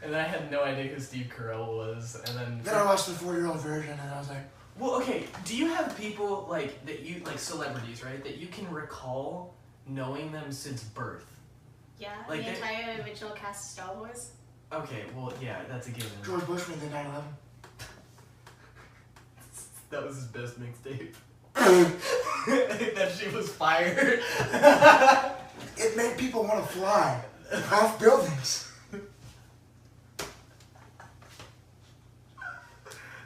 And then I had no idea who Steve Carell was, and then I watched the 4-year-old version, and I was like... Well, okay, do you have people, like, that you, like, celebrities, right, that you can recall knowing them since birth? Yeah, like the entire original cast of Star Wars. Okay, well, yeah, that's a given. George Bush made the 9/11. That was his best mixtape. That shit was fire. It made people want to fly off buildings.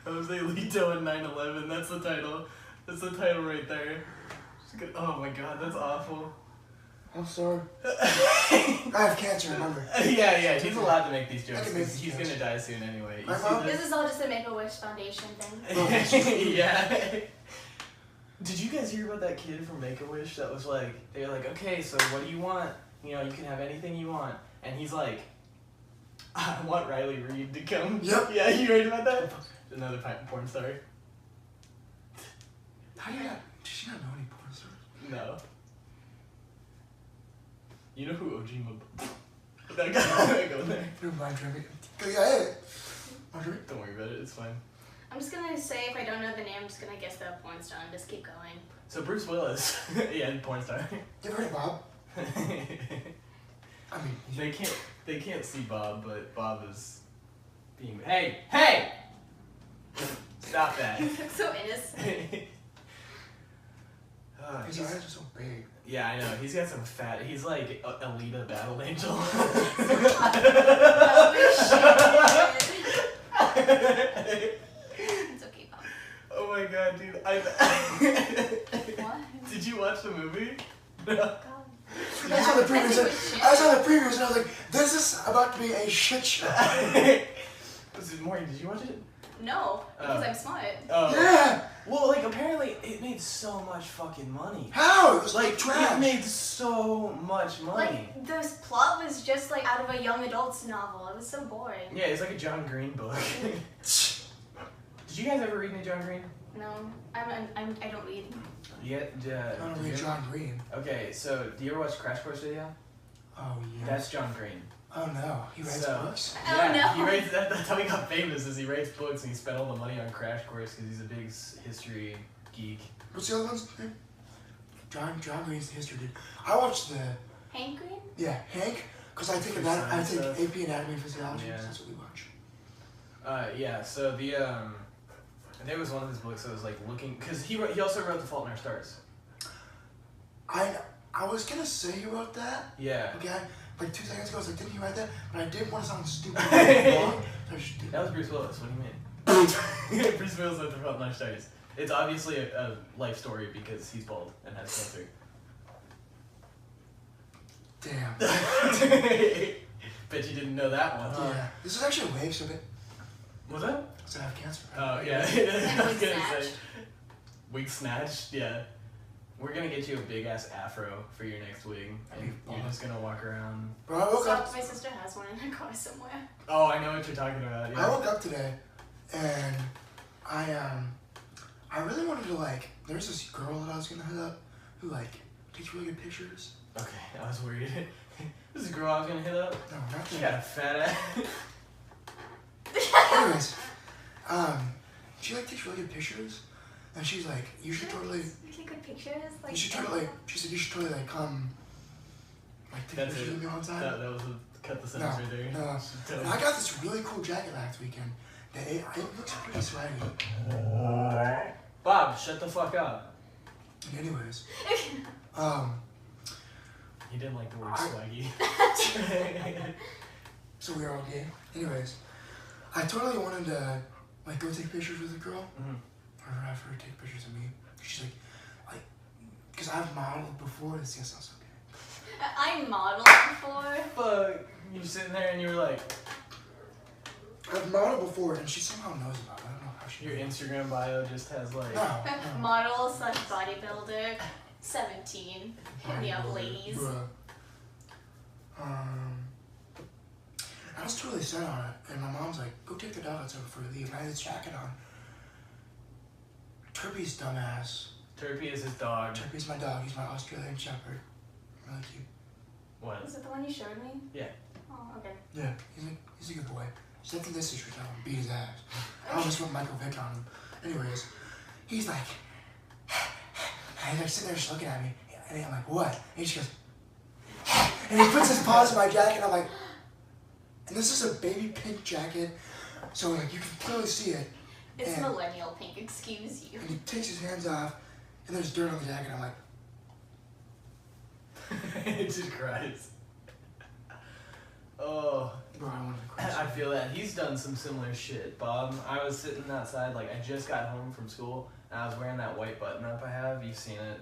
Jose Lito and 9/11, that's the title. That's the title right there. Oh my god, that's awful. I'm sorry. I have cancer, remember. Yeah, he's allowed to make these jokes. Make these He's jokes. gonna die soon anyway. This is all just a Make-A-Wish Foundation thing. Yeah. Did you guys hear about that kid from Make-A-Wish that was like, they were like, okay, so what do you want? You know, you can have anything you want. And he's like, I want Riley Reid to come. Yep. Yeah, you heard about that? Another porn star. How do you not? Does she not know any porn stars? No. You know who Ojima... That guy, go there. Never mind, Jeremy. Go ahead. Marjorie? Don't worry about it. It's fine. I'm just gonna say if I don't know the name, I'm just gonna guess the porn star and just keep going. So Bruce Willis. Yeah, porn star. You ever heard of Bob? I mean, They can't see Bob, but Bob is being. Hey! Stop that. You look so innocent. his eyes are so big. Yeah, I know. He's got some fat. He's like Alita Battle Angel. Oh shit. It's okay, Bob. Oh my god, dude. What? Did you watch the movie? No. God. I saw the previews and I was like, this is about to be a shit show. Maureen, did you watch it? No, because I'm smart. Oh. Yeah! Well, like, apparently it made so much fucking money. How? It was Like, trash. it made so much money. Like, the plot was just like out of a young adult's novel. It was so boring. Yeah, it's like a John Green book. Did you guys ever read any John Green? No, I don't read. Yeah, I don't read John Green. Okay, so do you ever watch Crash Course Video? Oh, yeah. That's John Green. Oh, no. He writes books? Oh, Yeah, no. he writes. That's how he got famous. Is he writes books and he spent all the money on Crash Course because he's a big history geek. What's the other one's name? John Green's the history dude. I watched the... Hank Green? Yeah, Hank. Because I take AP Anatomy and Physiology. Yeah. So that's what we watch. Yeah. So there was one of his books that was like looking because he also wrote The Fault in Our Stars. I was gonna say he wrote that. Yeah. Okay. Like 2 seconds ago, I was like, didn't he write that? But I didn't want to sound stupid. Wrong, so I just didn't. That was Bruce Willis. What do you mean? Bruce Willis wrote The Fault in Our Stars. It's obviously a life story because he's bald and has cancer. Damn. Bet you didn't know that one, huh? Yeah. This is actually a wave, so that Was that? I have cancer. Oh, yeah. I was gonna Snatch. say. Wig snatched? Yeah. We're gonna get you a big ass afro for your next wig. And you're just gonna walk around. Bro, I woke up. So, my sister has one in her car somewhere. Oh, I know what you're talking about. Yeah. I woke up today, and I really wanted to like. There's this girl that I was gonna hit up, who like takes really good pictures. Okay, I was worried. This is a girl I was gonna hit up. No, not She that. got a fat ass. Anyways, she like takes really good pictures, and she's like, you should totally. Really good pictures. Like, You should totally. She said you should totally like come. Like take That's pictures it. with me one time. That was cut the sentence right there. No. Totally. And I got this really cool jacket last weekend. It looks pretty swaggy. Bob, shut the fuck up. Anyways, He didn't like the word I- swaggy. so we are all gay. Anyways, I totally wanted to like go take pictures with a girl, or have her take pictures of me. She's like, because I've modeled before. This gonna sound so gay. I modeled before. Fuck. You sitting there and you were like, I've modeled before, and she somehow knows about it. I don't know how she. your Instagram bio just has like. No. Model / bodybuilder. 17. Hit me up, ladies. Bruh. I was totally set on it, and my mom's like, go take the dog outside before you leave. And I had this jacket on. Turpy's dumbass. Turpy is his dog. Turpy's my dog. He's my Australian Shepherd. Really cute. What? Is it the one you showed me? Yeah. Oh, okay. Yeah, he's a good boy. Just after this is tell him, beat his ass. I almost went Michael Vick on him. Anyways, he's like, and he's like sitting there just looking at me, and I'm like, what? And he just goes, and he puts his paws in my jacket, and I'm like, and this is a baby pink jacket, so like you can clearly see it. It's And- millennial pink, excuse you. And he takes his hands off, and there's dirt on the jacket. I'm like, It just cries. Oh. bro, I wanted to cry. I feel that. He's done some similar shit, Bob. I was sitting outside, like, I just got home from school, and I was wearing that white button-up I have. You've seen it.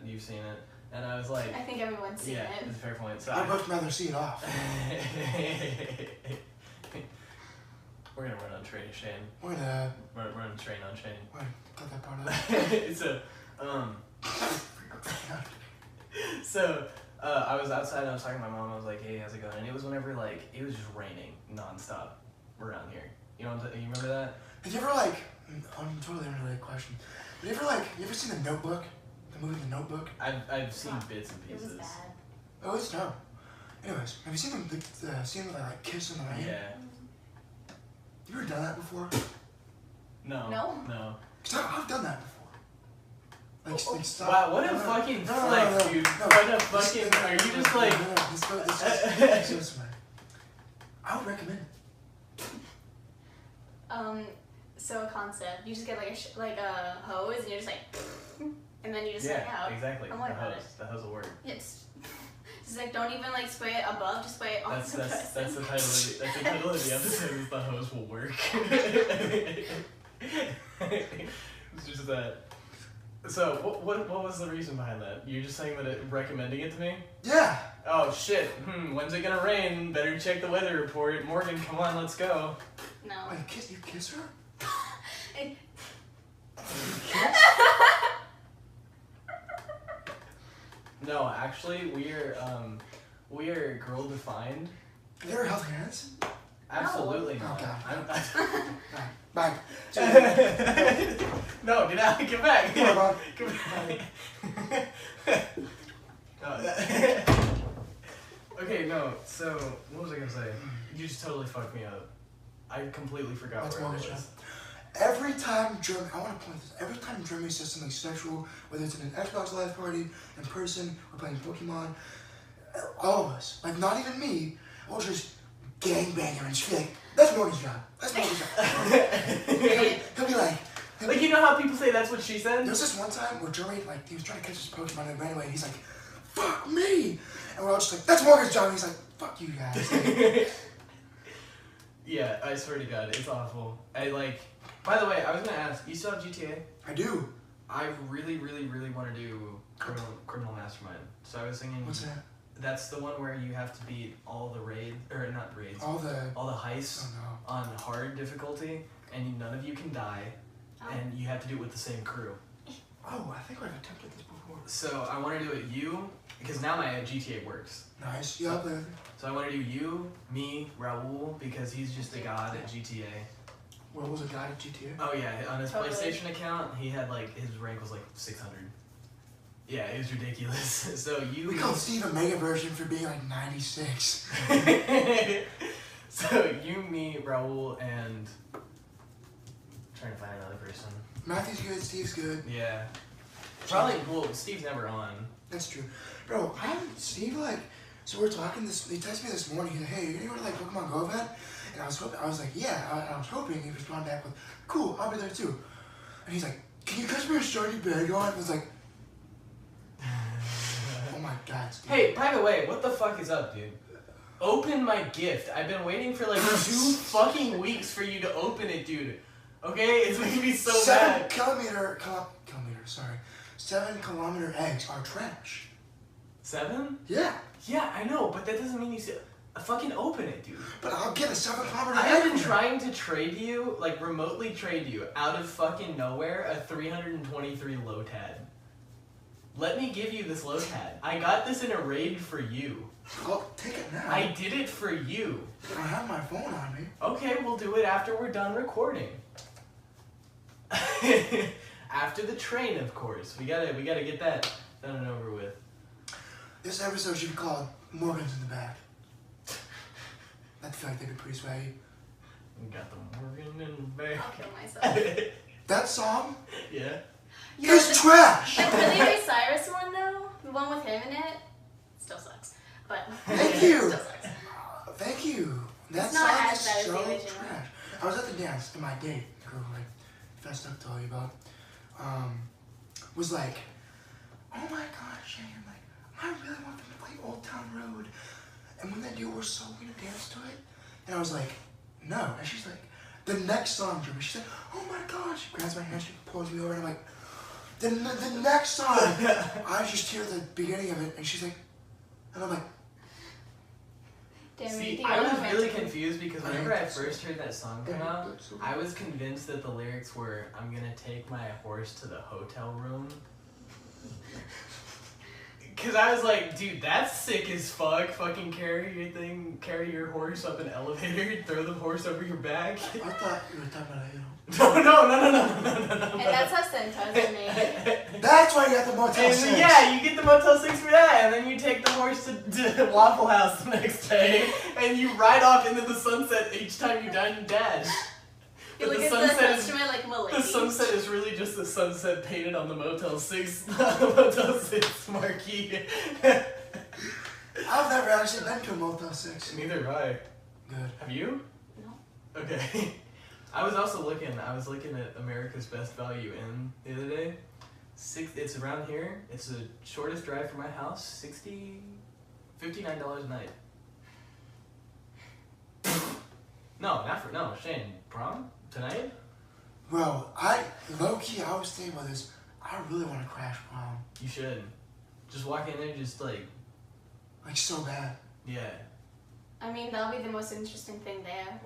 And I was like... I think everyone's seen yeah, it. it's a fair point. So I'd much rather see it off. We're gonna run on train, Shane. We're gonna Run train on Shane. cut that part out. So, so, I was outside and I was talking to my mom. I was like, "Hey, how's it going?" And it was whenever like it was just raining nonstop around here. You know, you remember that? Have you ever like? I'm totally unrelated question. Have you ever seen The Notebook? The movie The Notebook? I've seen bits and It was pieces. bad. Oh, it's dumb. Anyways, have you seen the scene where they like kiss in the rain? Yeah. You ever done that before? No. No? Cause I've done that before. Like stop. Wow, what a fucking flex, dude. What a fucking. Are you just like. This is man. I would recommend it. So a concept. You just get like a hose and you're just like, and then you just hang out. Yeah, exactly. I'm like about it. The hose will work. It's just like don't even like spray it above, just spray it on the person. That's the title of the episode is the hose will work. It's just that. So what was the reason behind that? You're just saying that recommending it to me? Yeah. Oh shit. When's it gonna rain? Better check the weather report. Morgan, come on, let's go. No. Wait, you kiss her? It- No, actually we are girl defined. Have you ever held hands? Absolutely No. not. Oh, Bye. No, get out, get back. Come on, Get back. Okay, no, so what was I gonna say? You just totally fucked me up. I completely forgot That's where I mortgage, was. Every time Jeremy, I want to point this. Every time Jeremy says something sexual, whether it's in an Xbox Live party, in person, we're playing Pokemon, all of us, like not even me, will just gangbang him and just be like, "That's Morgan's job. That's Morgan's job." He'll be like, Like, you know how people say that's what she said? there was this one time where Jeremy, like, he was trying to catch his Pokemon and ran away, and he's like, "Fuck me!" And we're all just like, "That's Morgan's job." And he's like, "Fuck you guys." Like, Yeah, I swear to God, it's awful. By the way, I was gonna ask, you still have GTA? I do. I really, really, really want to do Criminal Mastermind. So I was thinking, What's that? that's the one where you have to beat all the not raids, All the. all the heists Oh no. on hard difficulty, and none of you can die, and you have to do it with the same crew. Oh, I think I've attempted this before. So I want to do it because now my GTA works. Nice. Yeah, I'll play with you. So I want to do you, me, Raul, because he's just a god at GTA. What was a guy at GTA? Oh yeah, on his Totally. PlayStation account, he had his rank was 600. Yeah, it was ridiculous. So you. We called Steve a mega version for being 96. So you, me, Raul, and trying to find another person. Matthew's good, Steve's good. Yeah. Probably. Well, Steve's never on. That's true. Bro, Steve, so we're talking he texted me this morning, he's like, "Hey, you're gonna go to Pokemon Go event?" And I was like, "Yeah," I was hoping he'd respond back with, "Cool, I'll be there too." And he's like, "Can you catch me a shiny bag on?" I was like, oh my God, Steve. Hey, by the way, what the fuck is up, dude? Open my gift. I've been waiting for 2 fucking weeks for you to open it, dude. Okay? It's making me so mad. 7 kilometer eggs are trash. 7? Yeah, Yeah, I know, but that doesn't mean you fucking open it, dude. but I'll get a 7 kilometer I egg. have been from you. trying to trade you, remotely trade you, out of fucking nowhere, a 323 Lotad. Let me give you this Lotad. I got this in a raid for you. I'll take it now. I did it for you. I have my phone on me. Okay, we'll do it after we're done recording. After the train, of course. We gotta get that done and over with. This episode should be called Morgan's in the Back. I feel like they'd be pretty swaggy. We got the Morgan in the back. I'll kill myself. That song Yeah. is trash! The Billy Ray Cyrus one though, the one with him in it, still sucks. But Thank you. Still sucks. Thank you. That It's not song as is bad as so the original. trash. I was at the dance and my date, the girl who I fessed up to all you about, was like, "Oh my God, Shane, I really want them to play Old Town Road. And when they do, we're so gonna dance to it." And I was like, "No." And she's like, "The next song, Jimmy." She's like, "Oh my God." She grabs my hand, she pulls me over, and I'm like, the next song. I just hear the beginning of it, and she's like, and I'm like, Damn, See, you I was romantic. really confused because I whenever hate I that first heard that song come out, I was convinced that the lyrics were, "I'm gonna take my horse to the hotel room." Cause I was like, dude, that's sick as fuck. Fucking carry your horse up an elevator, throw the horse over your back. I thought you were talking about it. No. And that's how Sentas are made. That's why you got the Motel And 6. yeah, you get the Motel 6 for that, and then you take the horse to Waffle House the next day, and you ride off into the sunset each time you dine and dash. You But look the at the sunset is- customer like Malay. The sunset is really just the sunset painted on the Motel 6, the Motel 6 marquee. I've never actually been to a Motel 6. Neither have I. Good. Have you? No. Okay. I was looking at America's Best Value Inn the other day. It's around here. It's the shortest drive from my house. $59 a night. No, Shane. Prom? Tonight? Bro, low-key, I was thinking about this. I really want to crash prom. You should. Just walk in there, just like So bad. yeah. I mean, that'll be the most interesting thing there.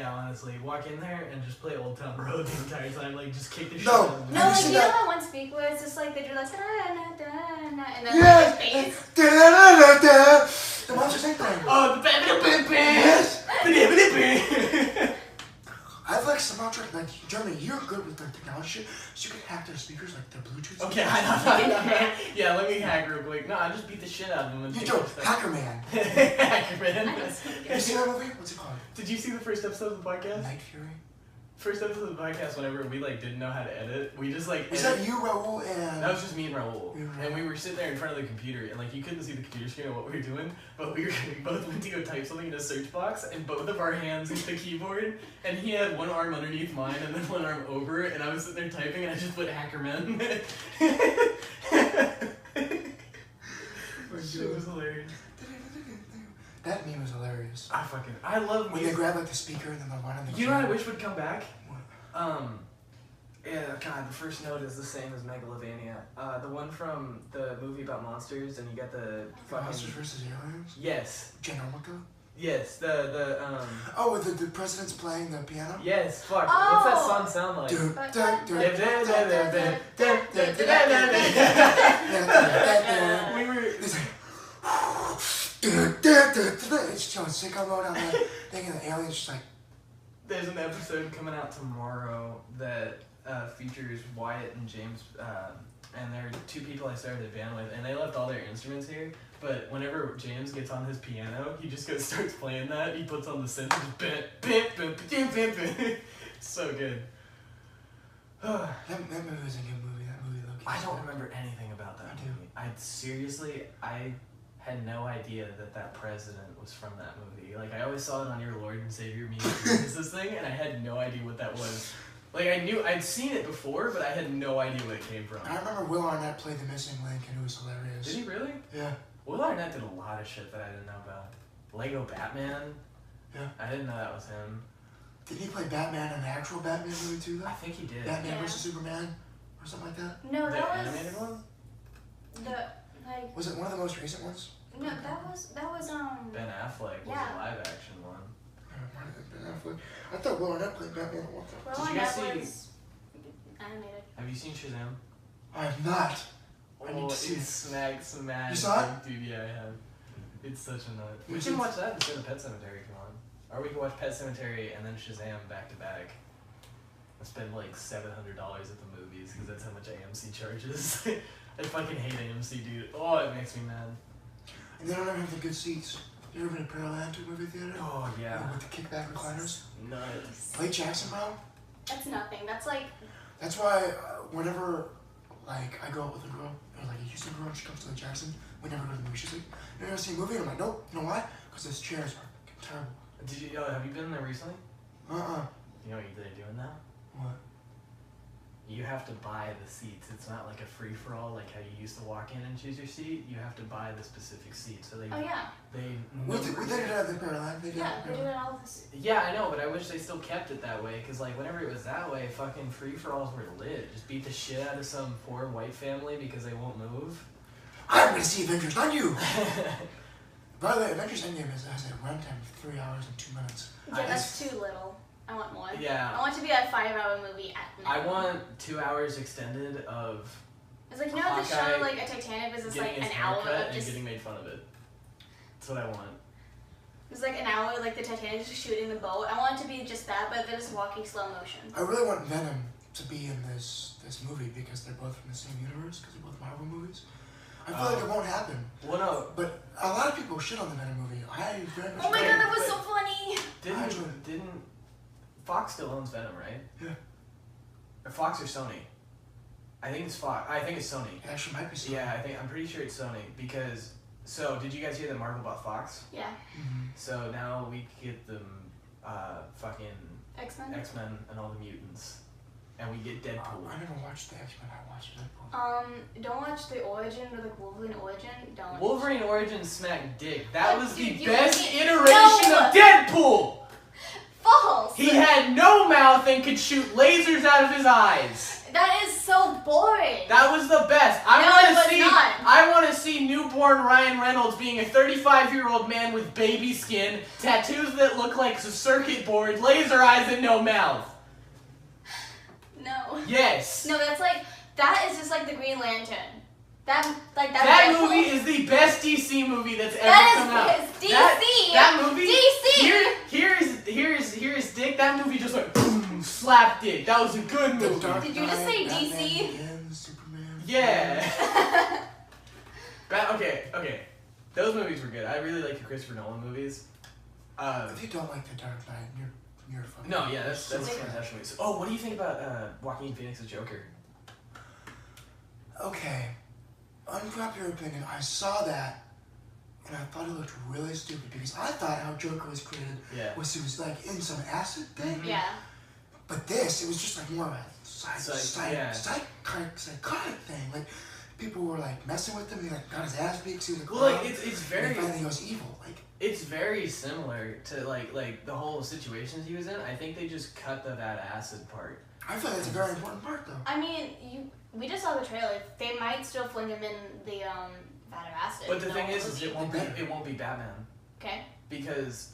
Honestly, walk in there and just play Old Town Road the entire time, like just kick the shit No. out of them. No, Have you like, seen you know that? that one speak where it's just like they do like da-na-na-na-na, and then Yes! like bass? Da-da-da-da-da. The Monsters Inc. thing. Oh, the Yes! ba-da-ba-da-ba. I have like some soundtrack, like Germany, you're good with their technology shit, so you can hack their speakers, like their Bluetooth. Okay, I know. Yeah, let me hack real quick. No, I just beat the shit out of them. And You take don't. their stuff. Hacker Man. Hacker Man. I don't speak Have you seen that movie? What's it called? Did you see the first episode of the podcast? Night Fury. First episode of the podcast, whenever we like didn't know how to edit, we just like Is edit- that you, Raul, and... That was just me and Raul. You and And we Raul. were sitting there in front of the computer, and like you couldn't see the computer screen of what we were doing, but we both went to go type something in a search box, and both of our hands hit the keyboard, and he had one arm underneath mine and then one arm over, and I was sitting there typing, and I just put Hackerman. It was hilarious. That meme was hilarious. I love When they grab like the speaker and then they're running the You know what I camera. wish would come back? What? Yeah, God, the first note is the same as Megalovania. The one from the movie about monsters, and you got the fucking... Monsters vs. Aliens? Yes. Genomica? Yes, Oh, the president's playing the piano? Yes, fuck. Oh. What's that song sound like? Dude, But- We were... It's like... It's showing sicko mode on that thing, and the alien's just like... There's an episode coming out tomorrow that features Wyatt and James, and they're two people I started a band with, and they left all their instruments here. But whenever James gets on his piano, he just starts playing that. He puts on the synth and just so good. That movie was a good movie. That movie looked... I don't remember anything about that I do. movie. I had no idea that president was from that movie. Like, I always saw it on Your Lord and Savior Me Jesus thing, and I had no idea what that was. Like, I'd seen it before, but I had no idea where it came from. I remember Will Arnett played the missing link, and it was hilarious. Did he really? Yeah. Will Arnett did a lot of shit that I didn't know about. Lego Batman? Yeah. I didn't know that was him. Didn't he play Batman in the actual Batman movie too, I though? think he did. Batman Yeah. vs. Superman? Or something like that? No, The that was animated one? Was it one of the most recent ones? No, that was Ben Affleck was Yeah. a live action one. Might have been Ben Affleck. I thought Will Arnett played Batman at one time. Well, Did you that guys see- was animated. Have you seen Shazam? I have not. I need Oh, to see it's smack. You saw it? Dude, yeah, I have. It's such a nut. We Which can is- watch that instead of Pet Sematary, come on. Or we can watch Pet Sematary and then Shazam back to back. I spend like $700 at the movies because that's how much AMC charges. I fucking hate AMC, dude. Oh, it makes me mad. And they don't ever have the good seats. You ever been to Pearland to a movie theater? Oh, yeah. With the kickback recliners? Nuts. Lake Jackson, bro? That's nothing. That's like That's why whenever like I go out with a girl, or like a Houston girl, and she comes to Lake Jackson, we never go to the movie. She's like, "You never see a movie?" And I'm like, "Nope." You know why? Because those chairs are fucking terrible. Have you been there recently? You know You know what they're doing now? what? You have to buy the seats. It's not like a free-for-all like how you used to walk in and choose your seat. You have to buy the specific seat. So they oh yeah. We did it at the Pearland. They did Yeah, it they at do Pearland. it all this. Yeah, I know, but I wish they still kept it that way. Cause like whenever it was that way, fucking free-for-alls were lit. Just beat the shit out of some poor white family because they won't move. I'm gonna see Avengers, not you. By the way, Avengers Endgame has a runtime of 3 hours and 2 minutes. Yeah, that's too little. I want more. Yeah. I want it to be a 5-hour movie at I night. want 2 hours extended of It's like, you know what the Hawkeye show like a Titanic is getting like his an hour haircut of and just getting made fun of it. That's what I want. it's like an hour like the Titanic just shooting the boat. I want it to be just that, but they're just walking slow motion. I really want Venom to be in this movie because they're both from the same universe, because they're both Marvel movies. I feel like it won't happen. Well, no, But a lot of people shit on the Venom movie. I very much Oh my agree. god, that was so funny! didn't Fox still owns Venom, right? Yeah. Or Fox or Sony? I think it's Fox. I think it's Sony. It actually might be Sony. Yeah, I'm pretty sure it's Sony because. So did you guys hear that Marvel bought Fox? Yeah. Mm-hmm. So now we get them, fucking X-Men. X-Men and all the mutants, and we get Deadpool. I never watched the X-Men. I watched Deadpool. Don't watch the origin or like Wolverine origin. Don't. Wolverine Origin smacked dick. That Oh, was dude, the you best can't- iteration No! of Deadpool. False. He had no mouth and could shoot lasers out of his eyes. That is so boring. That was the best. No, it was see. not. I want to see newborn Ryan Reynolds being a 35-year-old man with baby skin, tattoos that look like a circuit board, laser eyes, and no mouth. No. Yes. No, that is just like the Green Lantern. That That Deadpool- movie is the best DC movie that's ever That come out. is DC. That movie. DC. Here's Dick. That movie just like boom, slap Dick. That was a good The movie. Dark Did you just say Knight, DC? Batman Begins, Superman. Yeah. Okay. Those movies were good. I really like the Christopher Nolan movies. If you don't like The Dark Knight, you're fucking. No, yeah, that's Like- fantastic movies. Oh, what do you think about Joaquin Phoenix's Joker? Okay. Unpopular opinion. I saw that, and I thought it looked really stupid because I thought how Joker was created Yeah. was he was like in some acid thing. Yeah. But this, it was just like more of a psychotic thing. Like people were like messing with him. He like got his ass beat. He was like, Well, like "Oh," it's and very then finally he goes evil. Like it's very similar to like the whole situations he was in. I think they just cut the that acid part. I feel like that's a very important part though. I mean, we just saw the trailer. They might still fling him in the vat of acid. But the No thing one is will see. it won't be Batman Okay. because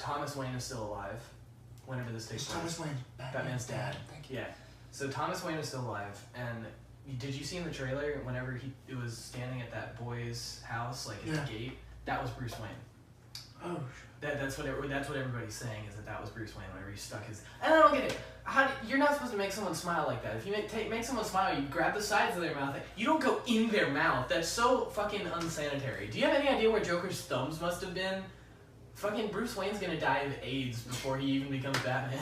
Thomas Wayne is still alive. Whenever this takes It's place. Thomas Wayne, Batman's dad. Thank you. Yeah. So Thomas Wayne is still alive, and did you see in the trailer whenever it was standing at that boy's house, like at the gate? That was Bruce Wayne. Oh. That's what everybody's saying is that was Bruce Wayne whenever he stuck his. And I don't get it. You're not supposed to make someone smile like that. If you make someone smile, you grab the sides of their mouth. You don't go in their mouth. That's so fucking unsanitary. Do you have any idea where Joker's thumbs must have been? Fucking Bruce Wayne's gonna die of AIDS before he even becomes Batman.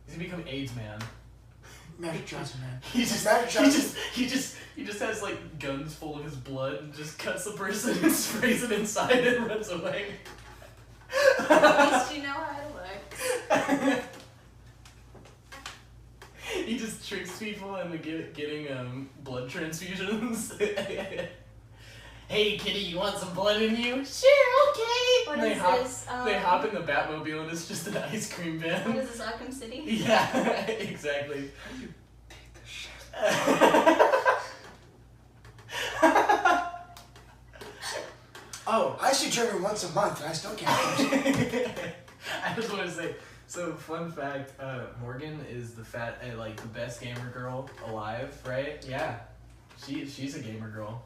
He's gonna become AIDS man. Magic Johnson, man. He just has like guns full of his blood and just cuts the person and sprays it inside and runs away. At least you know how it works. He just tricks people into getting blood transfusions. Hey kitty, you want some blood in you? Sure, okay. What And is this? They hop in the Batmobile and it's just an ice cream van. What is this, Arkham City? Yeah, exactly. How do you take this shit? Oh, I see Jeremy once a month, and I still can't finish it. I just want to say, so fun fact, Morgan is the the best gamer girl alive, right? Yeah, she's a gamer girl.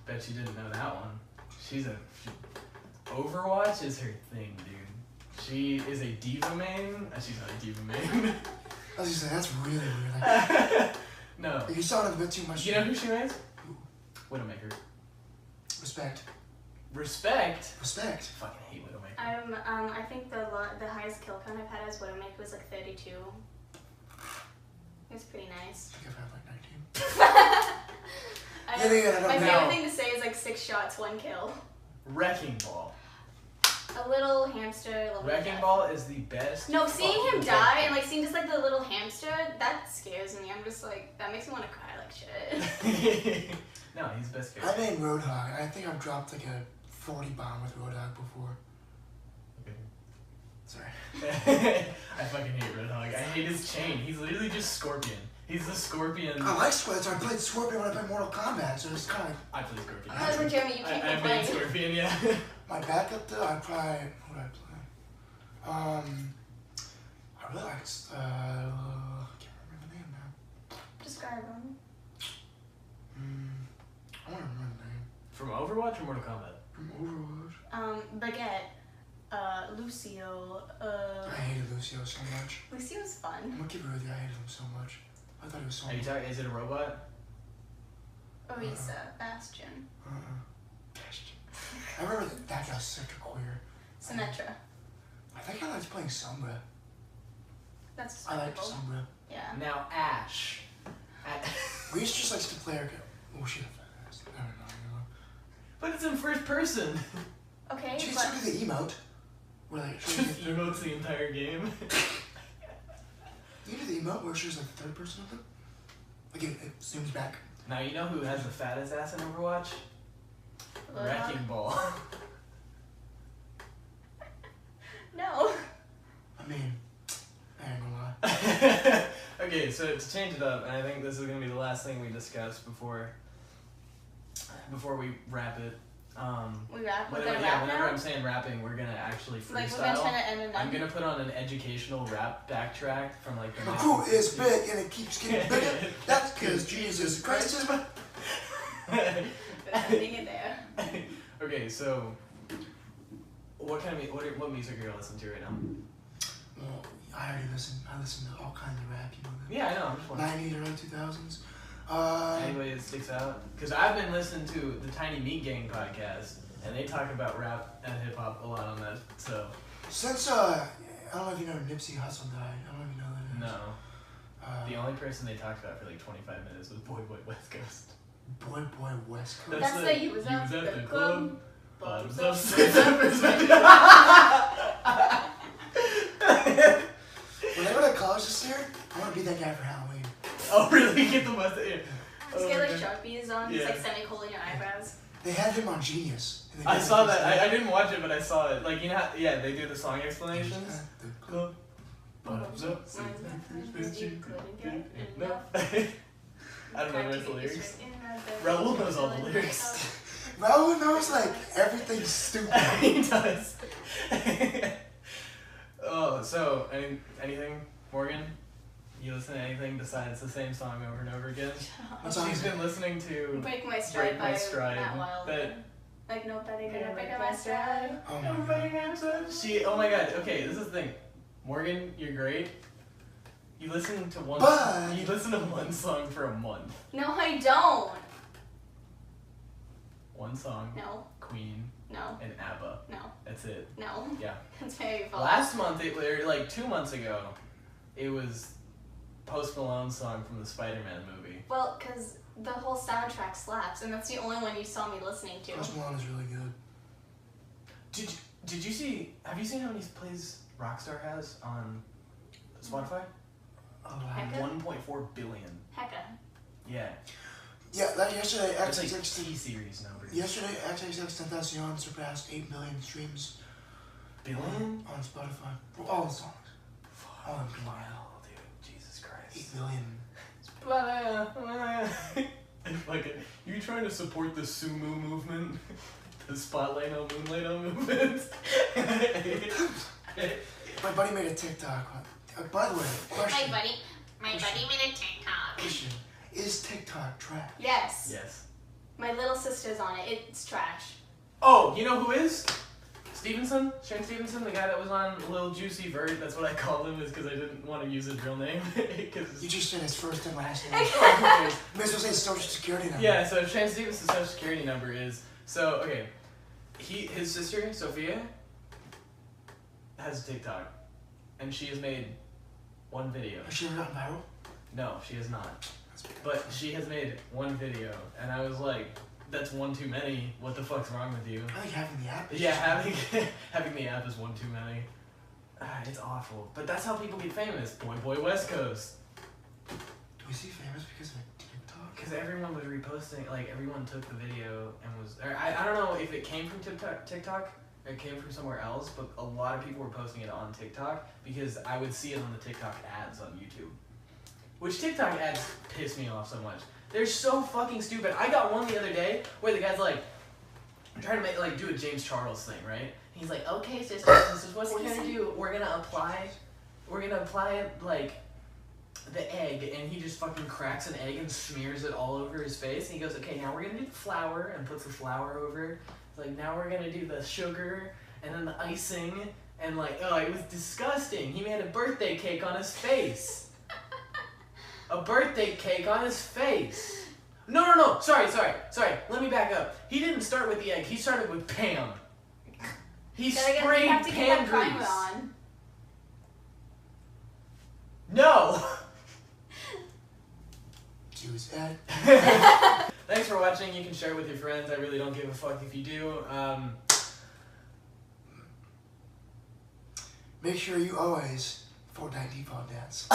Bet you didn't know that one. Overwatch is her thing, dude. She is a diva main. She's not a diva main. I was just saying, that's really weird. Like, No. you saw it a bit too much. You know who she mains? Widowmaker. Respect. Respect? Respect. Fucking hate Widowmaker. I think the highest kill count I've had as Widowmaker was like 32. It was pretty nice. I think I've had like 19. My know. favorite thing to say is like 6 shots, 1 kill. Wrecking Ball. A little hamster. Wrecking Ball is the best. No, seeing him fucking die thing. and like seeing just like the little hamster, that scares me. I'm just like, that makes me want to cry like shit. No, he's the best I character. named Roadhog. I think I've dropped like a 40 bomb with Roadhog before. Sorry. I fucking hate Roadhog. I hate his chain. He's literally just Scorpion. He's the Scorpion. I like Scorpion, so I played Scorpion when I played Mortal Kombat, so it's kind of I play Scorpion. I was like, Jeremy, you can't I complain. made Scorpion, yeah. my backup though. I probably what did I play? I really liked. I can't remember the name now. Describe him. I want to remember the name From Overwatch or Mortal Kombat? from Overwatch. Baguette, Lucio, I hated Lucio so much. Lucio's I'm fun. gonna keep it with you. I hated him so much. I thought he was so. Are you talking? Is it a robot? Orisa, Bastion, I remember that guy was such a queer. Symmetra. I I think I liked playing Sombra. That's I liked acceptable. Sombra. Yeah. Now Ash. Reese just likes to play her. Oh shit! I don't know. But it's in first person. Okay, Did you but do the emote? Where like she Just emotes the entire game. you do the emote where she's like the third person of them? Like it zooms back. Now you know who has the fattest ass in Overwatch? Wrecking Ball. no. I mean, I ain't gonna lie. Okay, so to change it up, and I think this is gonna be the last thing we discuss before we wrap it. We wrap. We're Whenever, gonna yeah, wrap whenever now. I'm saying rapping, we're gonna actually freestyle. Like we're gonna turn it in and I'm gonna put on an educational rap backtrack from like the. The crew is big and it keeps getting bigger. That's because Jesus Christ is my. Putting it there. Okay, so what kind of what music are you listening to right now? Well, I listen to all kinds of rap, you know that. Yeah, I know. I'm just wondering. 90s, early 2000s. Anybody that sticks out? Because I've been listening to the Tiny Meat Gang podcast, and they talk about rap and hip hop a lot on that. So Since I don't know if you know Nipsey Hussle died. I don't know if you know that. no, the only person they talked about for like 25 minutes was Boy West Coast. Boy West Coast. That's the you was at the club. Bottoms Bottoms up, up, sits up, sits When I go to college this year, I want to be that guy for Halloween. Oh really? Get the mustache. Just get like Sharpies on, Yeah. just like semicolon your eyebrows. They had him on Genius. And they I did saw like that. this I didn't watch it, but I saw it. Like you know, how, yeah, they do the song explanations. at the club. Bottoms up, sits up, bitch, you couldn't get enough. I don't know the rest of the lyrics. Raul knows all the lyrics. Raul knows like everything stupid. He does. Oh, so anything, Morgan? You listen to anything besides the same song over and over again? What song She's is it? been listening to Break My Stride Break My by Stride. Matt Wild. That Like nobody gonna break my stride. Oh my god. oh my god. Okay, this is the thing. Morgan, you're great. You listen to one. But- You listen to one song for a month. No, I don't. One song. No, Queen no, and ABBA. no, That's it. no. Yeah. That's very false. Last month, or like 2 months ago, it was Post Malone's song from the Spider-Man movie. Well, because the whole soundtrack slaps, and that's the only one you saw me listening to. Post Malone is really good. Did you see? Have you seen how many plays Rockstar has on Spotify? Oh, Heck. wow. 1.4 billion. Hecka. Yeah. Yeah, that yesterday, It's like XXX T-series numbers. Yesterday, XXXTentacion surpassed 8 million streams Billion? on Spotify. For all the songs. All of them combined. Wow, dude. Jesus Christ. 8 million. Like, you trying to support the sumo movement? The spotlight on moonlight on movement? My buddy made a TikTok. By the way, question. My buddy made a TikTok. Question. Is TikTok trash? Yes. Yes. My little sister's on it. It's trash. Oh, you know who is? Stevenson? Shane Stevenson, the guy that was on Lil Juicy Vert. That's what I called him, is because I didn't want to use his real name. You just said his first and last name. Oh, who cares? You may as well say his social security number. Yeah, so Shane Stevenson's social security number is, so, okay, his sister, Sophia, has a TikTok, and she has made one video. Has she ever gotten viral? No, she has not. But she has made one video, and I was like, that's one too many. What the fuck's wrong with you? I think having the app is Yeah, just- having the app is one too many. It's awful. But that's how people get famous. Boy West Coast. Do we see famous because of TikTok? Because everyone was reposting, like everyone took the video and was, or I don't know if it came from TikTok or it came from somewhere else, but a lot of people were posting it on TikTok because I would see it on the TikTok ads on YouTube. Which TikTok ads piss me off so much. They're so fucking stupid. I got one the other day where the guy's like, trying to make, like, do a James Charles thing, right? He's like, okay, sisters, this is what we're gonna do. We're gonna apply, like, the egg, and he just fucking cracks an egg and smears it all over his face. And he goes, okay, now we're gonna do the flour, and puts the flour over. It's like, now we're gonna do the sugar, and then the icing, and like, oh, it was disgusting. He made a birthday cake on his face. A birthday cake on his face. No. Sorry. Let me back up. He didn't start with the egg. He started with Pam. He sprayed You have to get Pam that primer grease. on. No! Choose that. Thanks for watching. You can share it with your friends. I really don't give a fuck if you do. Make sure you always Fortnite default dance.